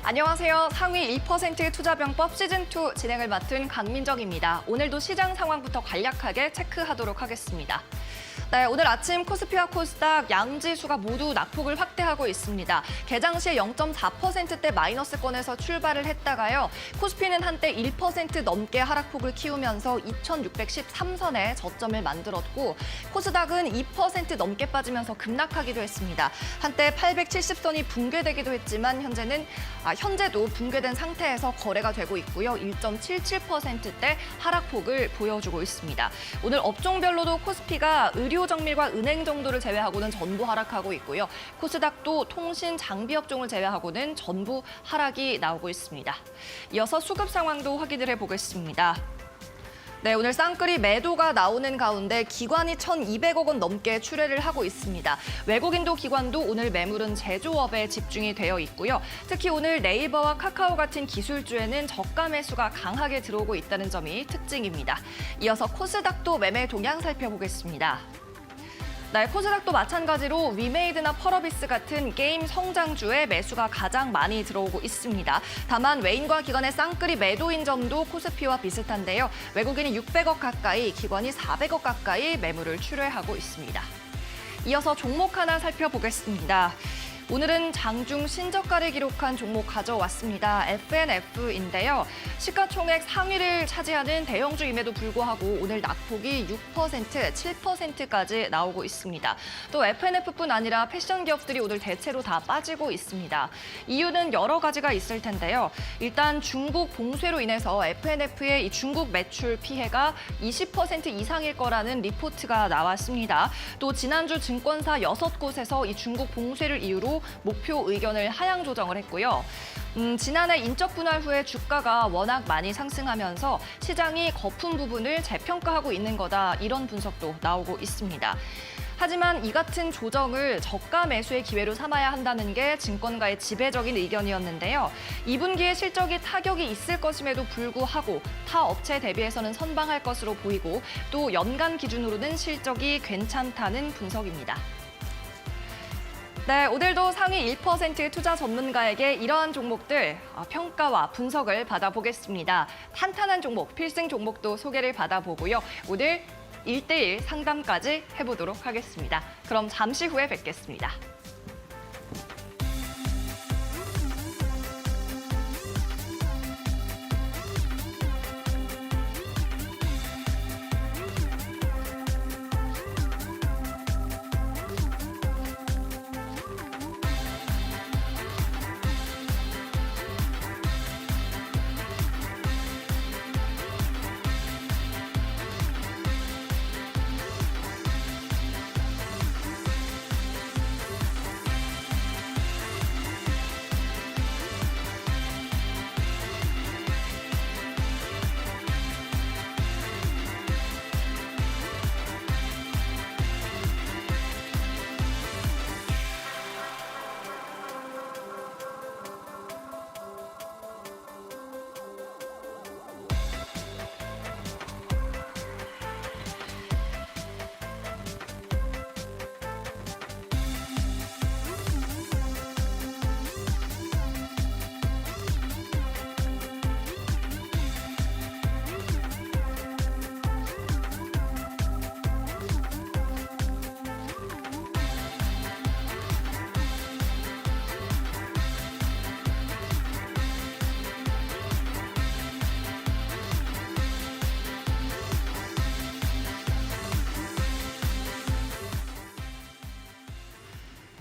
안녕하세요. 상위 1% 투자병법 시즌2 진행을 맡은 강민정입니다. 오늘도 시장 상황부터 간략하게 체크하도록 하겠습니다. 네, 오늘 아침 코스피와 코스닥 양지수가 모두 낙폭을 확대하고 있습니다. 개장 시에 0.4%대 마이너스권에서 출발을 했다가요. 코스피는 한때 1% 넘게 하락폭을 키우면서 2613선에 저점을 만들었고 코스닥은 2% 넘게 빠지면서 급락하기도 했습니다. 한때 870선이 붕괴되기도 했지만 현재도 붕괴된 상태에서 거래가 되고 있고요. 1.77%대 하락폭을 보여주고 있습니다. 오늘 업종별로도 코스피가 의료 정밀과 은행 정도를 제외하고는 전부 하락하고 있고요. 코스닥도 통신, 장비 업종을 제외하고는 전부 하락이 나오고 있습니다. 이어서 수급 상황도 확인을 해보겠습니다. 네, 오늘 쌍끌이 매도가 나오는 가운데 기관이 1,200억 원 넘게 출회를 하고 있습니다. 외국인도 기관도 오늘 매물은 제조업에 집중이 되어 있고요. 특히 오늘 네이버와 카카오 같은 기술주에는 저가 매수가 강하게 들어오고 있다는 점이 특징입니다. 이어서 코스닥도 매매 동향 살펴보겠습니다. 네, 코스닥도 마찬가지로 위메이드나 펄어비스 같은 게임 성장주의 매수가 가장 많이 들어오고 있습니다. 다만 외인과 기관의 쌍끌이 매도인 점도 코스피와 비슷한데요. 외국인이 600억 가까이, 기관이 400억 가까이 매물을 출회하고 있습니다. 이어서 종목 하나 살펴보겠습니다. 오늘은 장중 신저가를 기록한 종목 가져왔습니다. FNF인데요. 시가총액 상위를 차지하는 대형주임에도 불구하고 오늘 낙폭이 6%, 7%까지 나오고 있습니다. 또 FNF뿐 아니라 패션 기업들이 오늘 대체로 다 빠지고 있습니다. 이유는 여러 가지가 있을 텐데요. 일단 중국 봉쇄로 인해서 FNF의 이 중국 매출 피해가 20% 이상일 거라는 리포트가 나왔습니다. 또 지난주 증권사 6곳에서 이 중국 봉쇄를 이유로 목표 의견을 하향 조정을 했고요. 지난해 인적 분할 후에 주가가 워낙 많이 상승하면서 시장이 거품 부분을 재평가하고 있는 거다, 이런 분석도 나오고 있습니다. 하지만 이 같은 조정을 저가 매수의 기회로 삼아야 한다는 게 증권가의 지배적인 의견이었는데요. 2분기에 실적이 타격이 있을 것임에도 불구하고 타 업체 대비해서는 선방할 것으로 보이고 또 연간 기준으로는 실적이 괜찮다는 분석입니다. 네, 오늘도 상위 1% 투자 전문가에게 이러한 종목들 평가와 분석을 받아보겠습니다. 탄탄한 종목, 필승 종목도 소개를 받아보고요. 오늘 1대1 상담까지 해보도록 하겠습니다. 그럼 잠시 후에 뵙겠습니다.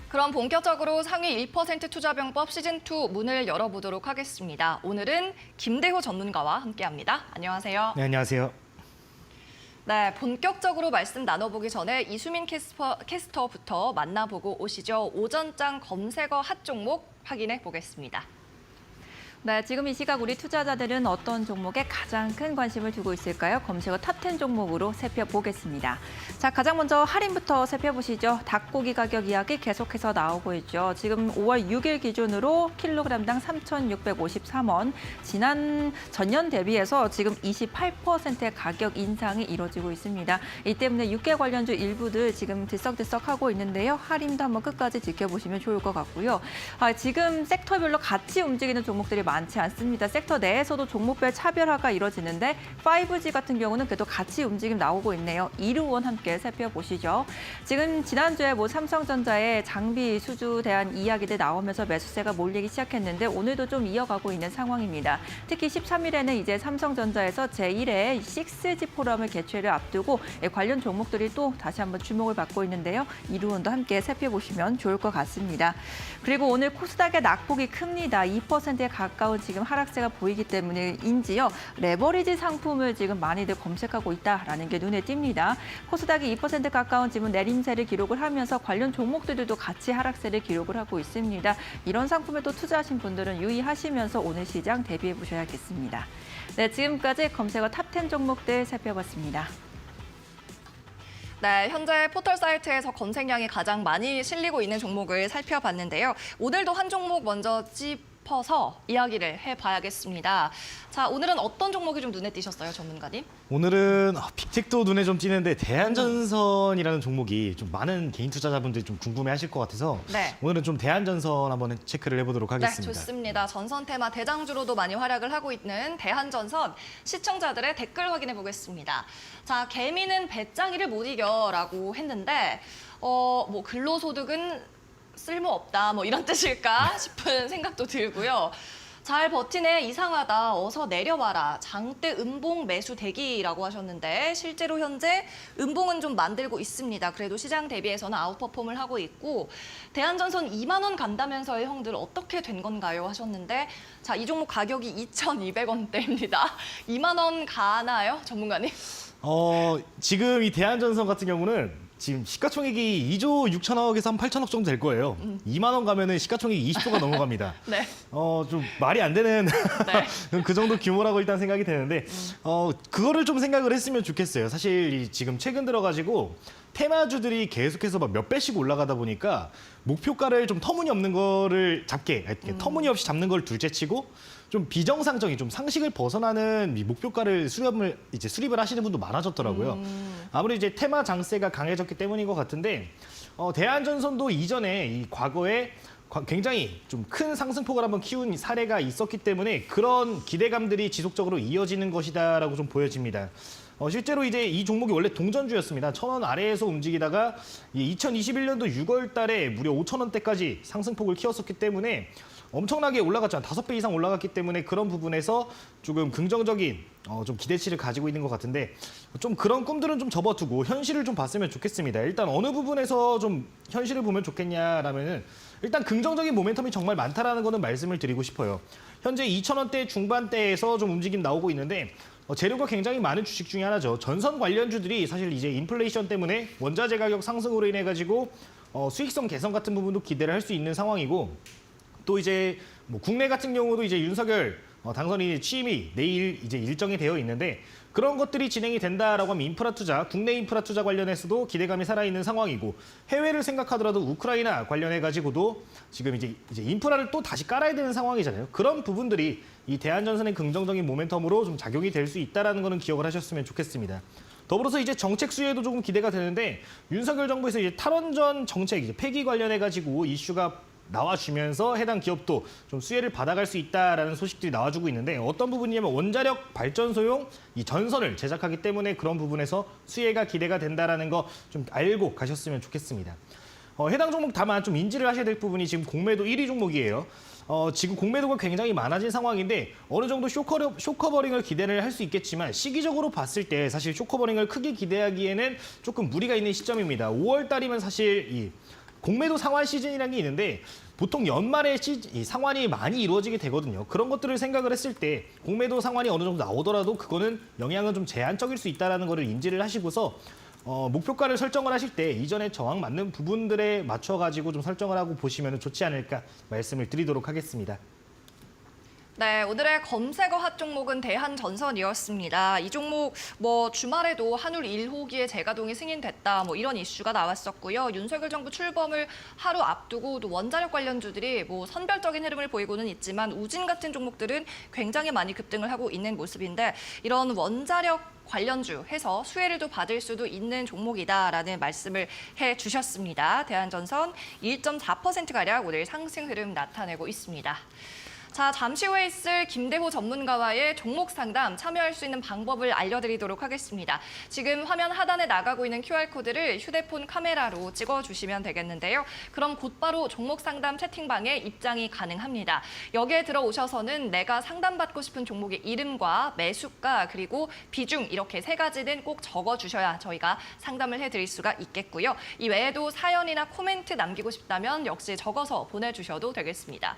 그럼 본격적으로 상위 1% 투자병법 시즌2 문을 열어보도록 하겠습니다. 오늘은 김대호 전문가와 함께합니다. 안녕하세요. 네, 안녕하세요. 네, 본격적으로 말씀 나눠보기 전에 이수민 캐스터부터 만나보고 오시죠. 오전장 검색어 핫 종목 확인해 보겠습니다. 네, 지금 이 시각 우리 투자자들은 어떤 종목에 가장 큰 관심을 두고 있을까요? 검색어 탑10 종목으로 살펴보겠습니다. 자, 가장 먼저 할인부터 살펴보시죠. 닭고기 가격 이야기 계속해서 나오고 있죠. 지금 5월 6일 기준으로 킬로그램당 3,653원, 전년 대비해서 지금 28%의 가격 인상이 이뤄지고 있습니다. 이 때문에 육계 관련주 일부들 지금 들썩들썩하고 있는데요. 할인도 한번 끝까지 지켜보시면 좋을 것 같고요. 지금 섹터별로 같이 움직이는 종목들이 많지 않습니다. 섹터 내에서도 종목별 차별화가 이뤄지는데 5G 같은 경우는 그래도 같이 움직임 나오고 있네요. 이루원 함께 살펴보시죠. 지금 지난주에 삼성전자의 장비 수주 대한 이야기들 나오면서 매수세가 몰리기 시작했는데 오늘도 좀 이어가고 있는 상황입니다. 특히 13일에는 이제 삼성전자에서 제1회 6G 포럼을 개최를 앞두고 관련 종목들이 또 다시 한번 주목을 받고 있는데요. 이루원도 함께 살펴보시면 좋을 것 같습니다. 그리고 오늘 코스닥의 낙폭이 큽니다. 2%에 가까운 지금 하락세가 보이기 때문인지요. 레버리지 상품을 지금 많이들 검색하고 있다라는 게 눈에 띕니다. 코스닥이 2% 가까운 지금 내림세를 기록을 하면서 관련 종목들도 같이 하락세를 기록을 하고 있습니다. 이런 상품에 또 투자하신 분들은 유의하시면서 오늘 시장 대비해 보셔야겠습니다. 네, 지금까지 검색어 탑10 종목들 살펴봤습니다. 네, 현재 포털 사이트에서 검색량이 가장 많이 실리고 있는 종목을 살펴봤는데요. 오늘도 한 종목 먼저 짚어서 이야기를 해봐야겠습니다. 자, 오늘은 어떤 종목이 좀 눈에 띄셨어요, 전문가님? 오늘은 빅텍도 눈에 좀 띄는데 대한전선이라는 종목이 좀 많은 개인 투자자분들이 좀 궁금해하실 것 같아서 네. 오늘은 좀 대한전선 한번 체크를 해보도록 하겠습니다. 네, 좋습니다. 전선 테마 대장주로도 많이 활약을 하고 있는 대한전선 시청자들의 댓글 확인해 보겠습니다. 자, 개미는 배짱이를 못 이겨라고 했는데 뭐 근로소득은 쓸모없다 뭐 이런 뜻일까 싶은 생각도 들고요. 잘 버티네, 이상하다, 어서 내려와라, 장대 음봉 매수 대기라고 하셨는데 실제로 현재 음봉은 좀 만들고 있습니다. 그래도 시장 대비해서는 아웃퍼폼을 하고 있고 대한전선 2만 원 간다면서요, 형들 어떻게 된 건가요 하셨는데 자, 이 종목 가격이 2,200원대입니다. 2만 원 가나요, 전문가님? 지금 이 대한전선 같은 경우는 지금 시가총액이 2조 6천억에서 한 8천억 정도 될 거예요. 2만 원 가면은 시가총액이 20조가 넘어갑니다. 네. 좀 말이 안 되는 네. 그 정도 규모라고 일단 생각이 되는데 그거를 좀 생각을 했으면 좋겠어요. 사실 지금 최근 들어가지고 테마주들이 계속해서 막 몇 배씩 올라가다 보니까 목표가를 좀 터무니없는 거를 터무니없이 잡는 걸 둘째치고 좀 비정상적인 좀 상식을 벗어나는 이 목표가를 수립을 하시는 분도 많아졌더라고요. 아무리 이제 테마 장세가 강해졌기 때문인 것 같은데 대한전선도 이전에 이 과거에 굉장히 좀 큰 상승폭을 한번 키운 사례가 있었기 때문에 그런 기대감들이 지속적으로 이어지는 것이다라고 좀 보여집니다. 실제로 이제 이 종목이 원래 동전주였습니다. 1,000원 아래에서 움직이다가 2021년도 6월 달에 무려 5,000원대까지 상승폭을 키웠었기 때문에 엄청나게 올라갔죠. 5배 이상 올라갔기 때문에 그런 부분에서 조금 긍정적인 좀 기대치를 가지고 있는 것 같은데 좀 그런 꿈들은 좀 접어두고 현실을 좀 봤으면 좋겠습니다. 일단 어느 부분에서 좀 현실을 보면 좋겠냐라면은 일단 긍정적인 모멘텀이 정말 많다라는 거는 말씀을 드리고 싶어요. 현재 2,000원대 중반대에서 좀 움직임 나오고 있는데 재료가 굉장히 많은 주식 중에 하나죠. 전선 관련주들이 사실 이제 인플레이션 때문에 원자재 가격 상승으로 인해 가지고 수익성 개선 같은 부분도 기대를 할 수 있는 상황이고 또 이제 뭐 국내 같은 경우도 이제 윤석열 당선인의 취임이 내일 이제 일정이 되어 있는데 그런 것들이 진행이 된다라고 하면 인프라 투자, 국내 인프라 투자 관련해서도 기대감이 살아있는 상황이고 해외를 생각하더라도 우크라이나 관련해 가지고도 지금 이제 인프라를 또 다시 깔아야 되는 상황이잖아요. 그런 부분들이 이 대한전선의 긍정적인 모멘텀으로 좀 작용이 될 수 있다라는 거는 기억을 하셨으면 좋겠습니다. 더불어서 이제 정책 수혜도 조금 기대가 되는데 윤석열 정부에서 이제 탈원전 정책 이제 폐기 관련해 가지고 이슈가 나와주면서 해당 기업도 좀 수혜를 받아갈 수 있다라는 소식들이 나와주고 있는데 어떤 부분이냐면 원자력 발전소용 이 전선을 제작하기 때문에 그런 부분에서 수혜가 기대가 된다라는 거 좀 알고 가셨으면 좋겠습니다. 해당 종목 다만 좀 인지를 하셔야 될 부분이 지금 공매도 1위 종목이에요. 지금 공매도가 굉장히 많아진 상황인데 어느 정도 쇼커버링을 기대를 할 수 있겠지만 시기적으로 봤을 때 사실 쇼커버링을 크게 기대하기에는 조금 무리가 있는 시점입니다. 5월 달이면 사실 이 공매도 상환 시즌이라는 게 있는데 보통 연말에 이 상환이 많이 이루어지게 되거든요. 그런 것들을 생각을 했을 때 공매도 상환이 어느 정도 나오더라도 그거는 영향은 좀 제한적일 수 있다는 거를 인지를 하시고서 목표가를 설정을 하실 때 이전에 저항 맞는 부분들에 맞춰가지고 좀 설정을 하고 보시면 좋지 않을까 말씀을 드리도록 하겠습니다. 네, 오늘의 검색어 핫 종목은 대한전선이었습니다. 이 종목 주말에도 한울 1호기의 재가동이 승인됐다 이런 이슈가 나왔었고요. 윤석열 정부 출범을 하루 앞두고 또 원자력 관련주들이 선별적인 흐름을 보이고는 있지만 우진 같은 종목들은 굉장히 많이 급등을 하고 있는 모습인데 이런 원자력 관련주 해서 수혜를 또 받을 수도 있는 종목이다라는 말씀을 해주셨습니다. 대한전선 1.4%가량 오늘 상승 흐름 나타내고 있습니다. 자, 잠시 후에 있을 김대호 전문가와의 종목 상담 참여할 수 있는 방법을 알려드리도록 하겠습니다. 지금 화면 하단에 나가고 있는 QR코드를 휴대폰 카메라로 찍어주시면 되겠는데요. 그럼 곧바로 종목 상담 채팅방에 입장이 가능합니다. 여기에 들어오셔서는 내가 상담받고 싶은 종목의 이름과 매수가 그리고 비중 이렇게 3가지는 꼭 적어주셔야 저희가 상담을 해드릴 수가 있겠고요. 이 외에도 사연이나 코멘트 남기고 싶다면 역시 적어서 보내주셔도 되겠습니다.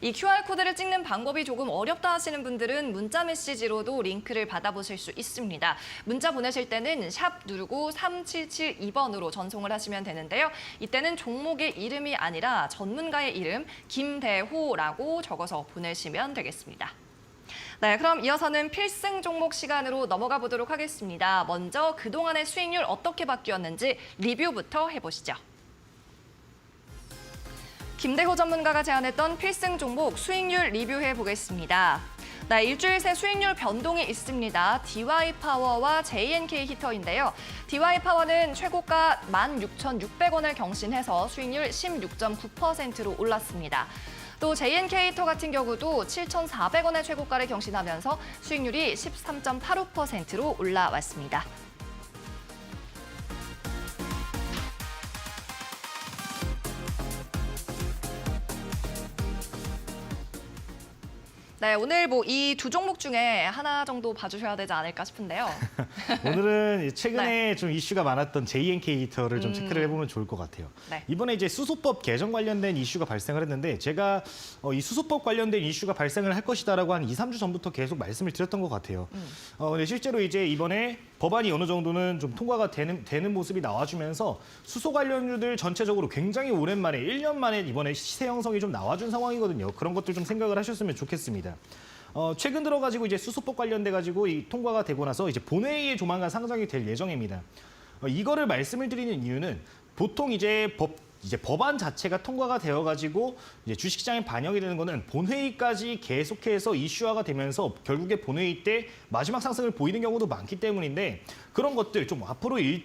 이 QR코드를 찍는 방법이 조금 어렵다 하시는 분들은 문자 메시지로도 링크를 받아보실 수 있습니다. 문자 보내실 때는 샵 누르고 3772번으로 전송을 하시면 되는데요. 이때는 종목의 이름이 아니라 전문가의 이름 김대호라고 적어서 보내시면 되겠습니다. 네, 그럼 이어서는 필승 종목 시간으로 넘어가 보도록 하겠습니다. 먼저 그동안의 수익률 어떻게 바뀌었는지 리뷰부터 해보시죠. 김대호 전문가가 제안했던 필승 종목 수익률 리뷰해 보겠습니다. 네, 일주일 새 수익률 변동이 있습니다. DY파워와 JNK 히터인데요. DY파워는 최고가 16,600원을 경신해서 수익률 16.9%로 올랐습니다. 또 JNK 히터 같은 경우도 7,400원의 최고가를 경신하면서 수익률이 13.85%로 올라왔습니다. 네, 오늘 이 두 종목 중에 하나 정도 봐주셔야 되지 않을까 싶은데요. 오늘은 최근에 좀 이슈가 많았던 JNK 히터를 좀 체크를 해보면 좋을 것 같아요. 네. 이번에 이제 수소법 개정 관련된 이슈가 발생을 했는데 제가 이 수소법 관련된 이슈가 발생을 할 것이다라고 한 2, 3주 전부터 계속 말씀을 드렸던 것 같아요. 근데 실제로 이제 이번에 법안이 어느 정도는 좀 통과가 되는 모습이 나와주면서 수소 관련주들 전체적으로 굉장히 오랜만에 1년 만에 이번에 시세 형성이 좀 나와준 상황이거든요. 그런 것들 좀 생각을 하셨으면 좋겠습니다. 최근 들어가지고 이제 수소법 관련돼가지고 이 통과가 되고 나서 이제 본회의에 조만간 상정이 될 예정입니다. 이거를 말씀을 드리는 이유는 보통 이제 법안 자체가 통과가 되어가지고 이제 주식시장에 반영이 되는 거는 본회의까지 계속해서 이슈화가 되면서 결국에 본회의 때 마지막 상승을 보이는 경우도 많기 때문인데 그런 것들 좀 앞으로 이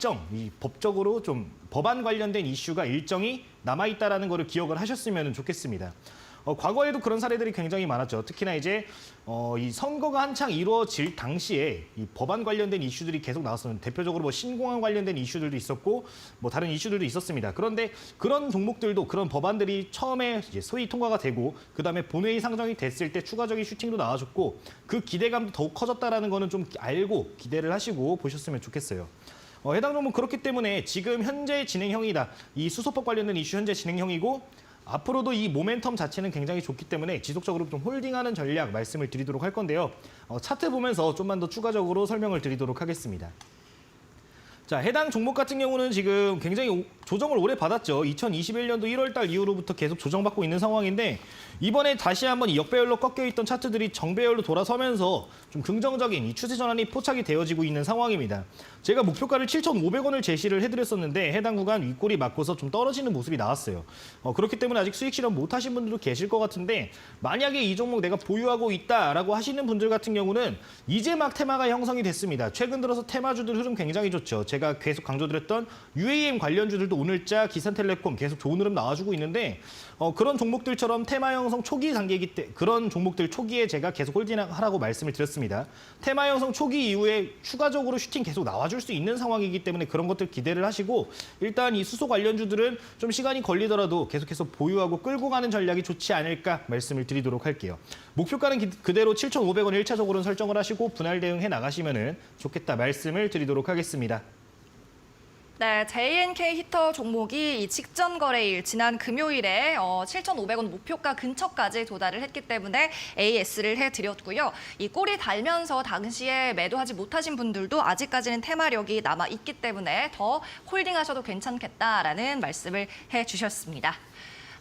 법적으로 좀 법안 관련된 이슈가 일정이 남아있다라는 거를 기억을 하셨으면 좋겠습니다. 과거에도 그런 사례들이 굉장히 많았죠. 특히나 이제 이 선거가 한창 이루어질 당시에 이 법안 관련된 이슈들이 계속 나왔었는데 대표적으로 신공항 관련된 이슈들도 있었고 다른 이슈들도 있었습니다. 그런데 그런 종목들도 그런 법안들이 처음에 이제 소위 통과가 되고 그다음에 본회의 상정이 됐을 때 추가적인 슈팅도 나와줬고 그 기대감도 더욱 커졌다라는 거는 좀 알고 기대를 하시고 보셨으면 좋겠어요. 해당 종목 그렇기 때문에 지금 현재 진행형이다. 이 수소법 관련된 이슈 현재 진행형이고 앞으로도 이 모멘텀 자체는 굉장히 좋기 때문에 지속적으로 좀 홀딩하는 전략 말씀을 드리도록 할 건데요. 차트 보면서 좀만 더 추가적으로 설명을 드리도록 하겠습니다. 자, 해당 종목 같은 경우는 지금 굉장히 조정을 오래 받았죠. 2021년도 1월 달 이후로부터 계속 조정받고 있는 상황인데 이번에 다시 한번 이 역배열로 꺾여있던 차트들이 정배열로 돌아서면서 좀 긍정적인 이 추세 전환이 포착이 되어지고 있는 상황입니다. 제가 목표가를 7,500원을 제시를 해드렸었는데 해당 구간 윗골이 맞고서 좀 떨어지는 모습이 나왔어요. 그렇기 때문에 아직 수익 실현 못하신 분들도 계실 것 같은데 만약에 이 종목 내가 보유하고 있다라고 하시는 분들 같은 경우는 이제 막 테마가 형성이 됐습니다. 최근 들어서 테마주들 흐름 굉장히 좋죠. 제가 계속 강조드렸던 UAM 관련주들도 오늘자 기산텔레콤 계속 좋은 흐름 나와주고 있는데 그런 종목들처럼 테마 형성 초기 단계이기 때문에 그런 종목들 초기에 제가 계속 홀딩하라고 말씀을 드렸습니다. 테마 형성 초기 이후에 추가적으로 슈팅 계속 나와줄 수 있는 상황이기 때문에 그런 것들 기대를 하시고 일단 이 수소 관련주들은 좀 시간이 걸리더라도 계속해서 보유하고 끌고 가는 전략이 좋지 않을까 말씀을 드리도록 할게요. 목표가는 그대로 7,500원 1차적으로는 설정을 하시고 분할 대응해 나가시면 좋겠다 말씀을 드리도록 하겠습니다. 네, JNK 히터 종목이 이 직전 거래일 지난 금요일에 7,500원 목표가 근처까지 도달을 했기 때문에 AS를 해드렸고요. 이 꼬리 달면서 당시에 매도하지 못하신 분들도 아직까지는 테마력이 남아 있기 때문에 더 홀딩하셔도 괜찮겠다라는 말씀을 해주셨습니다.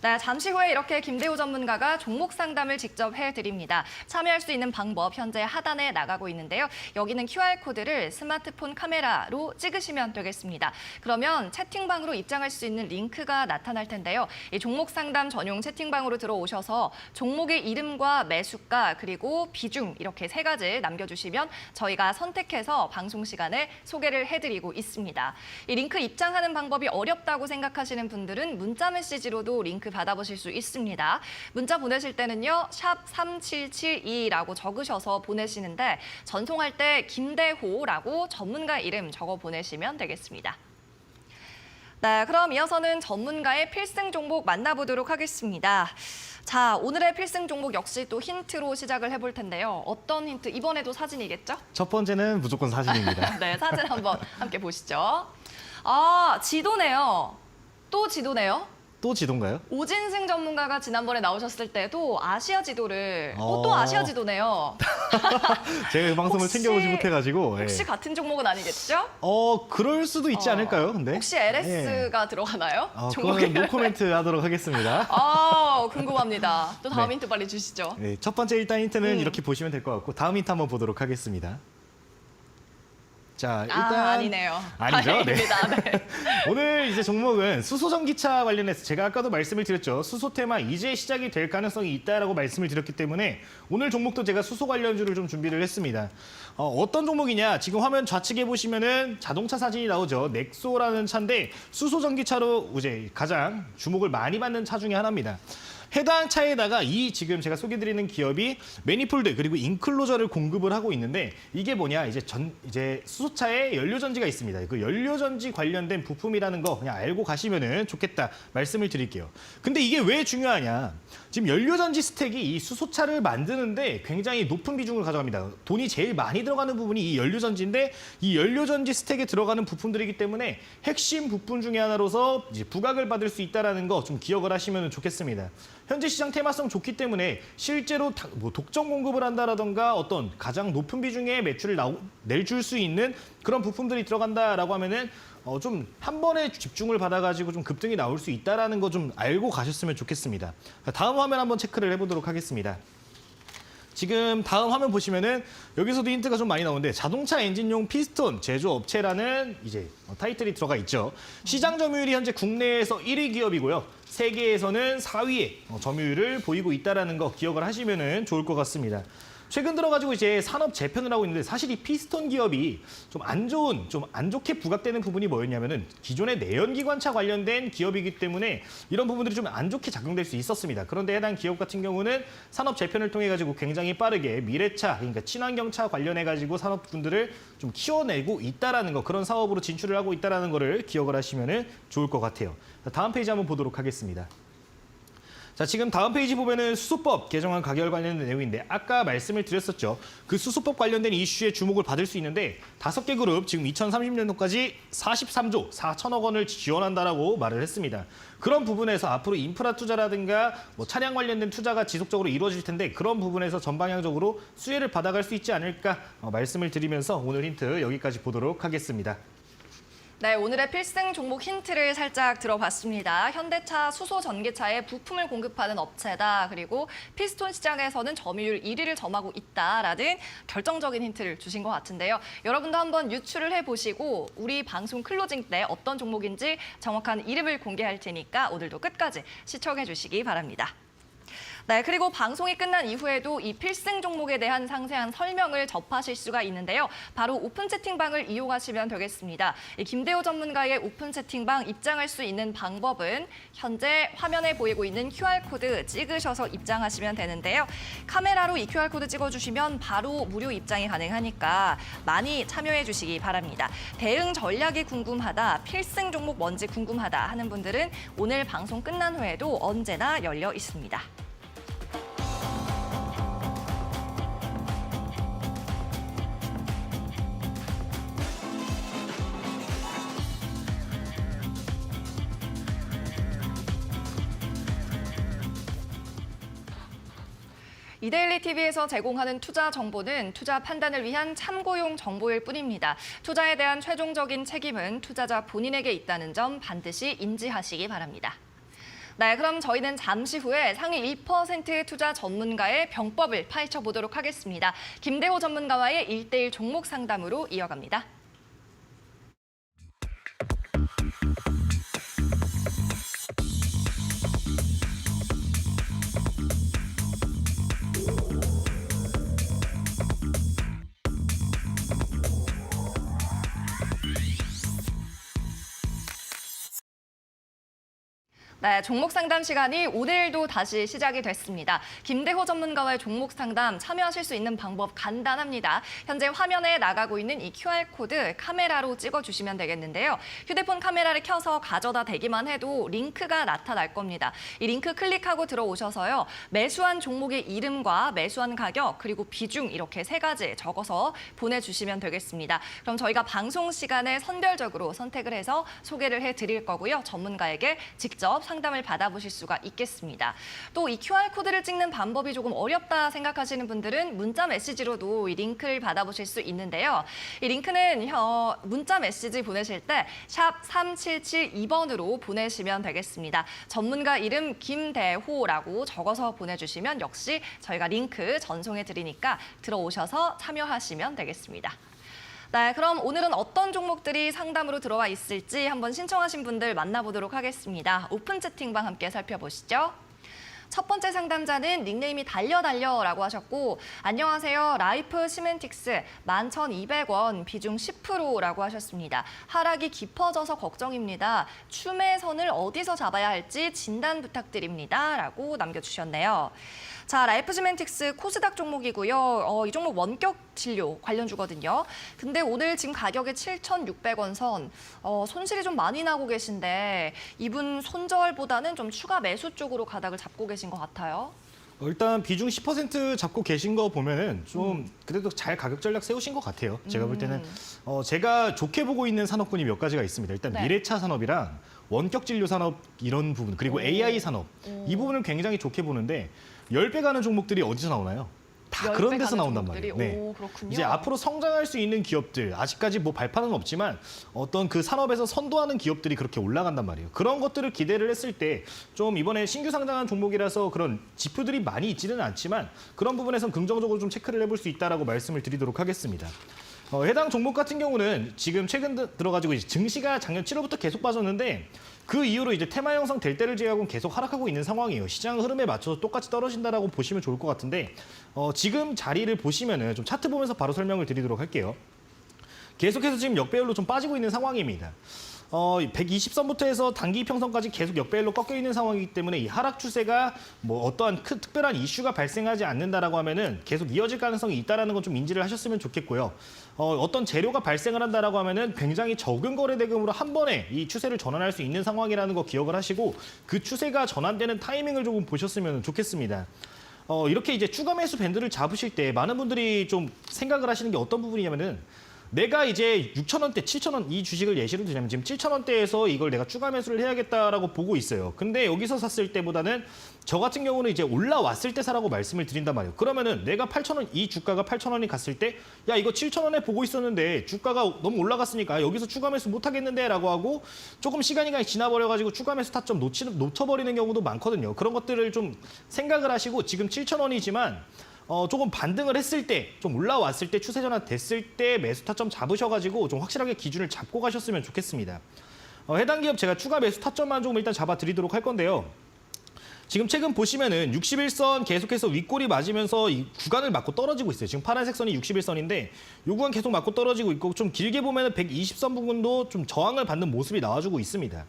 네, 잠시 후에 이렇게 김대호 전문가가 종목 상담을 직접 해드립니다. 참여할 수 있는 방법 현재 하단에 나가고 있는데요. 여기는 QR코드를 스마트폰 카메라로 찍으시면 되겠습니다. 그러면 채팅방으로 입장할 수 있는 링크가 나타날 텐데요. 이 종목 상담 전용 채팅방으로 들어오셔서 종목의 이름과 매수가 그리고 비중 이렇게 3가지 남겨주시면 저희가 선택해서 방송 시간에 소개를 해드리고 있습니다. 이 링크 입장하는 방법이 어렵다고 생각하시는 분들은 문자 메시지로도 링크 받아보실 수 있습니다. 문자 보내실 때는요. 샵 3772라고 적으셔서 보내시는데 전송할 때 김대호라고 전문가 이름 적어 보내시면 되겠습니다. 네, 그럼 이어서는 전문가의 필승 종목 만나보도록 하겠습니다. 자, 오늘의 필승 종목 역시 또 힌트로 시작을 해볼 텐데요. 어떤 힌트? 이번에도 사진이겠죠? 첫 번째는 무조건 사진입니다. 네, 사진 한번 함께 보시죠. 아, 지도네요. 또 지도네요. 또 지도인가요? 오진승 전문가가 지난번에 나오셨을 때도 아시아 지도를 또 아시아 지도네요. 제가 그 방송을 혹시- 챙겨보지 못해가지고. 혹시 예. 같은 종목은 아니겠죠? 그럴 수도 있지 않을까요? 근데 혹시 예. LS가 들어가나요? 그거는 노코멘트 하도록 하겠습니다. 궁금합니다. 또 다음 네. 힌트 빨리 주시죠. 네, 첫 번째 일단 힌트는 이렇게 보시면 될 것 같고 다음 힌트 한번 보도록 하겠습니다. 자, 일단 아니네요. 아니죠? 네. 아닙니다. 네. 오늘 이제 종목은 수소전기차 관련해서 제가 아까도 말씀을 드렸죠. 수소 테마 이제 시작이 될 가능성이 있다라고 말씀을 드렸기 때문에 오늘 종목도 제가 수소 관련주를 좀 준비를 했습니다. 어떤 종목이냐? 지금 화면 좌측에 보시면은 자동차 사진이 나오죠. 넥소라는 차인데 수소전기차로 이제 가장 주목을 많이 받는 차 중에 하나입니다. 해당 차에다가 이 지금 제가 소개드리는 기업이 매니폴드 그리고 인클로저를 공급을 하고 있는데 이게 뭐냐 이제 수소차에 연료전지가 있습니다. 그 연료전지 관련된 부품이라는 거 그냥 알고 가시면은 좋겠다 말씀을 드릴게요. 근데 이게 왜 중요하냐? 지금 연료전지 스택이 이 수소차를 만드는데 굉장히 높은 비중을 가져갑니다. 돈이 제일 많이 들어가는 부분이 이 연료전지인데 이 연료전지 스택에 들어가는 부품들이기 때문에 핵심 부품 중에 하나로서 이제 부각을 받을 수 있다는 거 좀 기억을 하시면 좋겠습니다. 현재 시장 테마성 좋기 때문에 실제로 독점 공급을 한다라던가 어떤 가장 높은 비중의 매출을 내줄 수 있는 그런 부품들이 들어간다라고 하면은 좀 한 번에 집중을 받아가지고 좀 급등이 나올 수 있다라는 거 좀 알고 가셨으면 좋겠습니다. 다음 화면 한번 체크를 해보도록 하겠습니다. 지금 다음 화면 보시면은 여기서도 힌트가 좀 많이 나오는데 자동차 엔진용 피스톤 제조업체라는 이제 타이틀이 들어가 있죠. 시장 점유율이 현재 국내에서 1위 기업이고요. 세계에서는 4위의 점유율을 보이고 있다는 거 기억을 하시면은 좋을 것 같습니다. 최근 들어가지고 이제 산업 재편을 하고 있는데 사실 이 피스톤 기업이 좀 안 좋게 부각되는 부분이 뭐였냐면은 기존의 내연기관차 관련된 기업이기 때문에 이런 부분들이 좀 안 좋게 작용될 수 있었습니다. 그런데 해당 기업 같은 경우는 산업 재편을 통해 가지고 굉장히 빠르게 미래차, 그러니까 친환경차 관련해 가지고 산업군들을 좀 키워내고 있다라는 거, 그런 사업으로 진출을 하고 있다라는 거를 기억을 하시면은 좋을 것 같아요. 다음 페이지 한번 보도록 하겠습니다. 자, 지금 다음 페이지 보면은 수소법 개정안 가결 관련된 내용인데 아까 말씀을 드렸었죠. 그 수소법 관련된 이슈에 주목을 받을 수 있는데 5개 그룹 지금 2030년도까지 43조 4천억 원을 지원한다라고 말을 했습니다. 그런 부분에서 앞으로 인프라 투자라든가 차량 관련된 투자가 지속적으로 이루어질 텐데 그런 부분에서 전방향적으로 수혜를 받아갈 수 있지 않을까 말씀을 드리면서 오늘 힌트 여기까지 보도록 하겠습니다. 네, 오늘의 필승 종목 힌트를 살짝 들어봤습니다. 현대차 수소 전기차에 부품을 공급하는 업체다. 그리고 피스톤 시장에서는 점유율 1위를 점하고 있다라는 결정적인 힌트를 주신 것 같은데요. 여러분도 한번 유추를 해보시고 우리 방송 클로징 때 어떤 종목인지 정확한 이름을 공개할 테니까 오늘도 끝까지 시청해 주시기 바랍니다. 네, 그리고 방송이 끝난 이후에도 이 필승 종목에 대한 상세한 설명을 접하실 수가 있는데요. 바로 오픈 채팅방을 이용하시면 되겠습니다. 이 김대호 전문가의 오픈 채팅방 입장할 수 있는 방법은 현재 화면에 보이고 있는 QR코드 찍으셔서 입장하시면 되는데요. 카메라로 이 QR코드 찍어주시면 바로 무료 입장이 가능하니까 많이 참여해 주시기 바랍니다. 대응 전략이 궁금하다, 필승 종목 뭔지 궁금하다 하는 분들은 오늘 방송 끝난 후에도 언제나 열려 있습니다. 이데일리 TV에서 제공하는 투자 정보는 투자 판단을 위한 참고용 정보일 뿐입니다. 투자에 대한 최종적인 책임은 투자자 본인에게 있다는 점 반드시 인지하시기 바랍니다. 네, 그럼 저희는 잠시 후에 상위 1% 투자 전문가의 병법을 파헤쳐 보도록 하겠습니다. 김대호 전문가와의 1대1 종목 상담으로 이어갑니다. 네, 종목 상담 시간이 오늘도 다시 시작이 됐습니다. 김대호 전문가와의 종목 상담 참여하실 수 있는 방법 간단합니다. 현재 화면에 나가고 있는 이 QR코드 카메라로 찍어주시면 되겠는데요. 휴대폰 카메라를 켜서 가져다 대기만 해도 링크가 나타날 겁니다. 이 링크 클릭하고 들어오셔서요. 매수한 종목의 이름과 매수한 가격 그리고 비중 이렇게 3가지 적어서 보내주시면 되겠습니다. 그럼 저희가 방송 시간에 선별적으로 선택을 해서 소개를 해드릴 거고요. 전문가에게 직접 상담을 받아보실 수가 있겠습니다. 또 이 QR코드를 찍는 방법이 조금 어렵다 생각하시는 분들은 문자 메시지로도 이 링크를 받아보실 수 있는데요. 이 링크는 문자 메시지 보내실 때 샵 3772번으로 보내시면 되겠습니다. 전문가 이름 김대호라고 적어서 보내주시면 역시 저희가 링크 전송해 드리니까 들어오셔서 참여하시면 되겠습니다. 네, 그럼 오늘은 어떤 종목들이 상담으로 들어와 있을지 한번 신청하신 분들 만나보도록 하겠습니다. 오픈 채팅방 함께 살펴보시죠. 첫 번째 상담자는 닉네임이 달려라고 하셨고 안녕하세요. 라이프 시멘틱스 11,200원 비중 10%라고 하셨습니다. 하락이 깊어져서 걱정입니다. 추매선을 어디서 잡아야 할지 진단 부탁드립니다. 라고 남겨주셨네요. 자, 라이프 시멘틱스 코스닥 종목이고요. 이 종목 원격 진료 관련주거든요. 근데 오늘 지금 가격이 7,600원 선, 손실이 좀 많이 나고 계신데 이분 손절보다는 좀 추가 매수 쪽으로 가닥을 잡고 계신 것 같아요. 일단 비중 10% 잡고 계신 거 보면은 좀 그래도 잘 가격 전략 세우신 것 같아요. 제가 볼 때는 제가 좋게 보고 있는 산업군이 몇 가지가 있습니다. 일단 네. 미래차 산업이랑 원격 진료 산업 이런 부분 그리고 AI 산업 이 부분을 굉장히 좋게 보는데 10배 가는 종목들이 어디서 나오나요? 다 10배 그런 데서 가는 나온단 종목들이? 말이에요. 오, 그렇군요. 이제 앞으로 성장할 수 있는 기업들 아직까지 뭐 발판은 없지만 어떤 그 산업에서 선도하는 기업들이 그렇게 올라간단 말이에요. 그런 것들을 기대를 했을 때 좀 이번에 신규 상장한 종목이라서 그런 지표들이 많이 있지는 않지만 그런 부분에선 긍정적으로 좀 체크를 해볼 수 있다라고 말씀을 드리도록 하겠습니다. 해당 종목 같은 경우는 지금 최근 들어가지고 이제 증시가 작년 7월부터 계속 빠졌는데 그 이후로 이제 테마 형성 될 때를 제외하고는 계속 하락하고 있는 상황이에요. 시장 흐름에 맞춰서 똑같이 떨어진다라고 보시면 좋을 것 같은데 지금 자리를 보시면은 좀 차트 보면서 바로 설명을 드리도록 할게요. 계속해서 지금 역배열로 좀 빠지고 있는 상황입니다. 120선부터 해서 단기 평선까지 계속 역배열로 꺾여 있는 상황이기 때문에 이 하락 추세가 뭐 어떠한 특별한 이슈가 발생하지 않는다라고 하면은 계속 이어질 가능성이 있다라는 건 좀 인지를 하셨으면 좋겠고요. 어떤 재료가 발생을 한다라고 하면은 굉장히 적은 거래 대금으로 한 번에 이 추세를 전환할 수 있는 상황이라는 거 기억을 하시고 그 추세가 전환되는 타이밍을 조금 보셨으면 좋겠습니다. 이렇게 이제 추가 매수 밴드를 잡으실 때 많은 분들이 좀 생각을 하시는 게 어떤 부분이냐면은 내가 이제 6,000원대, 7,000원 이 주식을 예시로 들자면 지금 7,000원대에서 이걸 내가 추가 매수를 해야겠다라고 보고 있어요. 근데 여기서 샀을 때보다는 저 같은 경우는 이제 올라왔을 때 사라고 말씀을 드린단 말이에요. 그러면은 내가 8,000원, 이 주가가 8,000원이 갔을 때 야, 이거 7,000원에 보고 있었는데 주가가 너무 올라갔으니까 여기서 추가 매수 못 하겠는데 라고 하고 조금 시간이 지나버려가지고 추가 매수 타점 놓쳐버리는 경우도 많거든요. 그런 것들을 좀 생각을 하시고 지금 7,000원이지만 조금 반등을 했을 때, 좀 올라왔을 때, 추세 전환 됐을 때 매수 타점 잡으셔가지고 좀 확실하게 기준을 잡고 가셨으면 좋겠습니다. 해당 기업 제가 추가 매수 타점만 조금 일단 잡아드리도록 할 건데요. 지금 최근 보시면은 61선 계속해서 윗골이 맞으면서 이 구간을 맞고 떨어지고 있어요. 지금 파란색 선이 61선인데 이 구간 계속 맞고 떨어지고 있고 좀 길게 보면은 120선 부분도 좀 저항을 받는 모습이 나와주고 있습니다.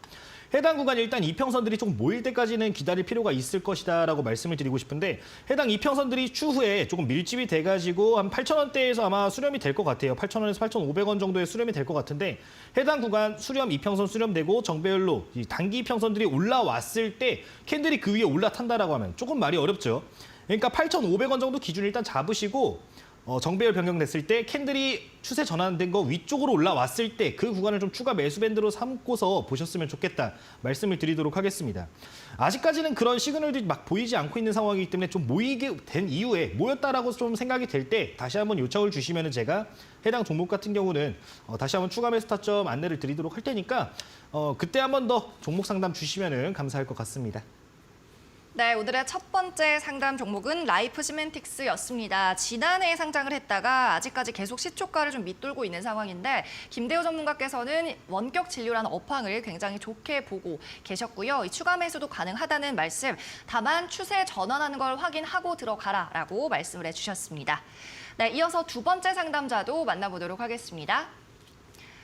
해당 구간 일단 이평선들이 조금 모일 때까지는 기다릴 필요가 있을 것이다라고 말씀을 드리고 싶은데 해당 이평선들이 추후에 조금 밀집이 돼가지고 한 8,000원대에서 아마 수렴이 될 것 같아요. 8,000원에서 8,500원 정도의 수렴이 될 것 같은데 해당 구간 수렴 이평선 수렴되고 정배열로 이 단기 이평선들이 올라왔을 때 캔들이 그 위에 올라탄다라고 하면 조금 말이 어렵죠. 그러니까 8,500원 정도 기준을 일단 잡으시고 정배열 변경됐을 때 캔들이 추세 전환된 거 위쪽으로 올라왔을 때 그 구간을 좀 추가 매수 밴드로 삼고서 보셨으면 좋겠다 말씀을 드리도록 하겠습니다. 아직까지는 그런 시그널들이 막 보이지 않고 있는 상황이기 때문에 좀 모이게 된 이후에 모였다라고 좀 생각이 될 때 다시 한번 요청을 주시면은 제가 해당 종목 같은 경우는 다시 한번 추가 매수 타점 안내를 드리도록 할 테니까 그때 한번 더 종목 상담 주시면은 감사할 것 같습니다. 네, 오늘의 첫 번째 상담 종목은 라이프 시멘틱스였습니다. 지난해에 상장을 했다가 아직까지 계속 시초가를 좀 밑돌고 있는 상황인데 김대호 전문가께서는 원격 진료라는 업황을 굉장히 좋게 보고 계셨고요. 이 추가 매수도 가능하다는 말씀, 다만 추세 전환하는 걸 확인하고 들어가라라고 말씀을 해주셨습니다. 네, 이어서 두 번째 상담자도 만나보도록 하겠습니다.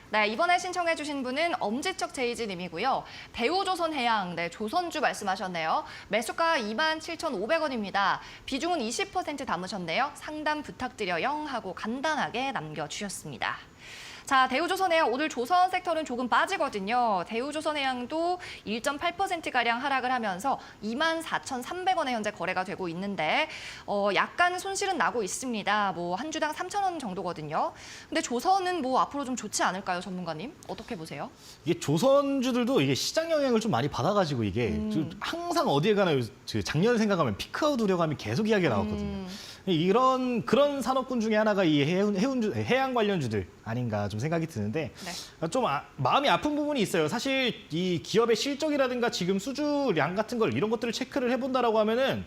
네, 이번에 신청해 주신 분은 엄지척 제이지님이고요. 대우조선해양, 네, 조선주 말씀하셨네요. 매수가 27,500원입니다. 비중은 20% 담으셨네요. 상담 부탁드려요 하고 간단하게 남겨주셨습니다. 자, 대우조선해양 오늘 조선 섹터는 조금 빠지거든요. 대우조선해양도 1.8%가량 하락을 하면서 24,300원에 현재 거래가 되고 있는데 약간 손실은 나고 있습니다. 뭐 한 주당 3,000원 정도거든요. 근데 조선은 뭐 앞으로 좀 좋지 않을까요, 전문가님? 어떻게 보세요? 이게 조선주들도 이게 시장 영향을 좀 많이 받아가지고 이게 좀 항상 어디에 가나 작년 생각하면 피크아웃 우려감이 계속 이야기가 나왔거든요. 그런 산업군 중에 하나가 이 해양 관련주들 아닌가 좀 생각이 드는데 네. 좀 마음이 아픈 부분이 있어요. 사실 이 기업의 실적이라든가 지금 수주량 같은 걸 이런 것들을 체크를 해본다라고 하면은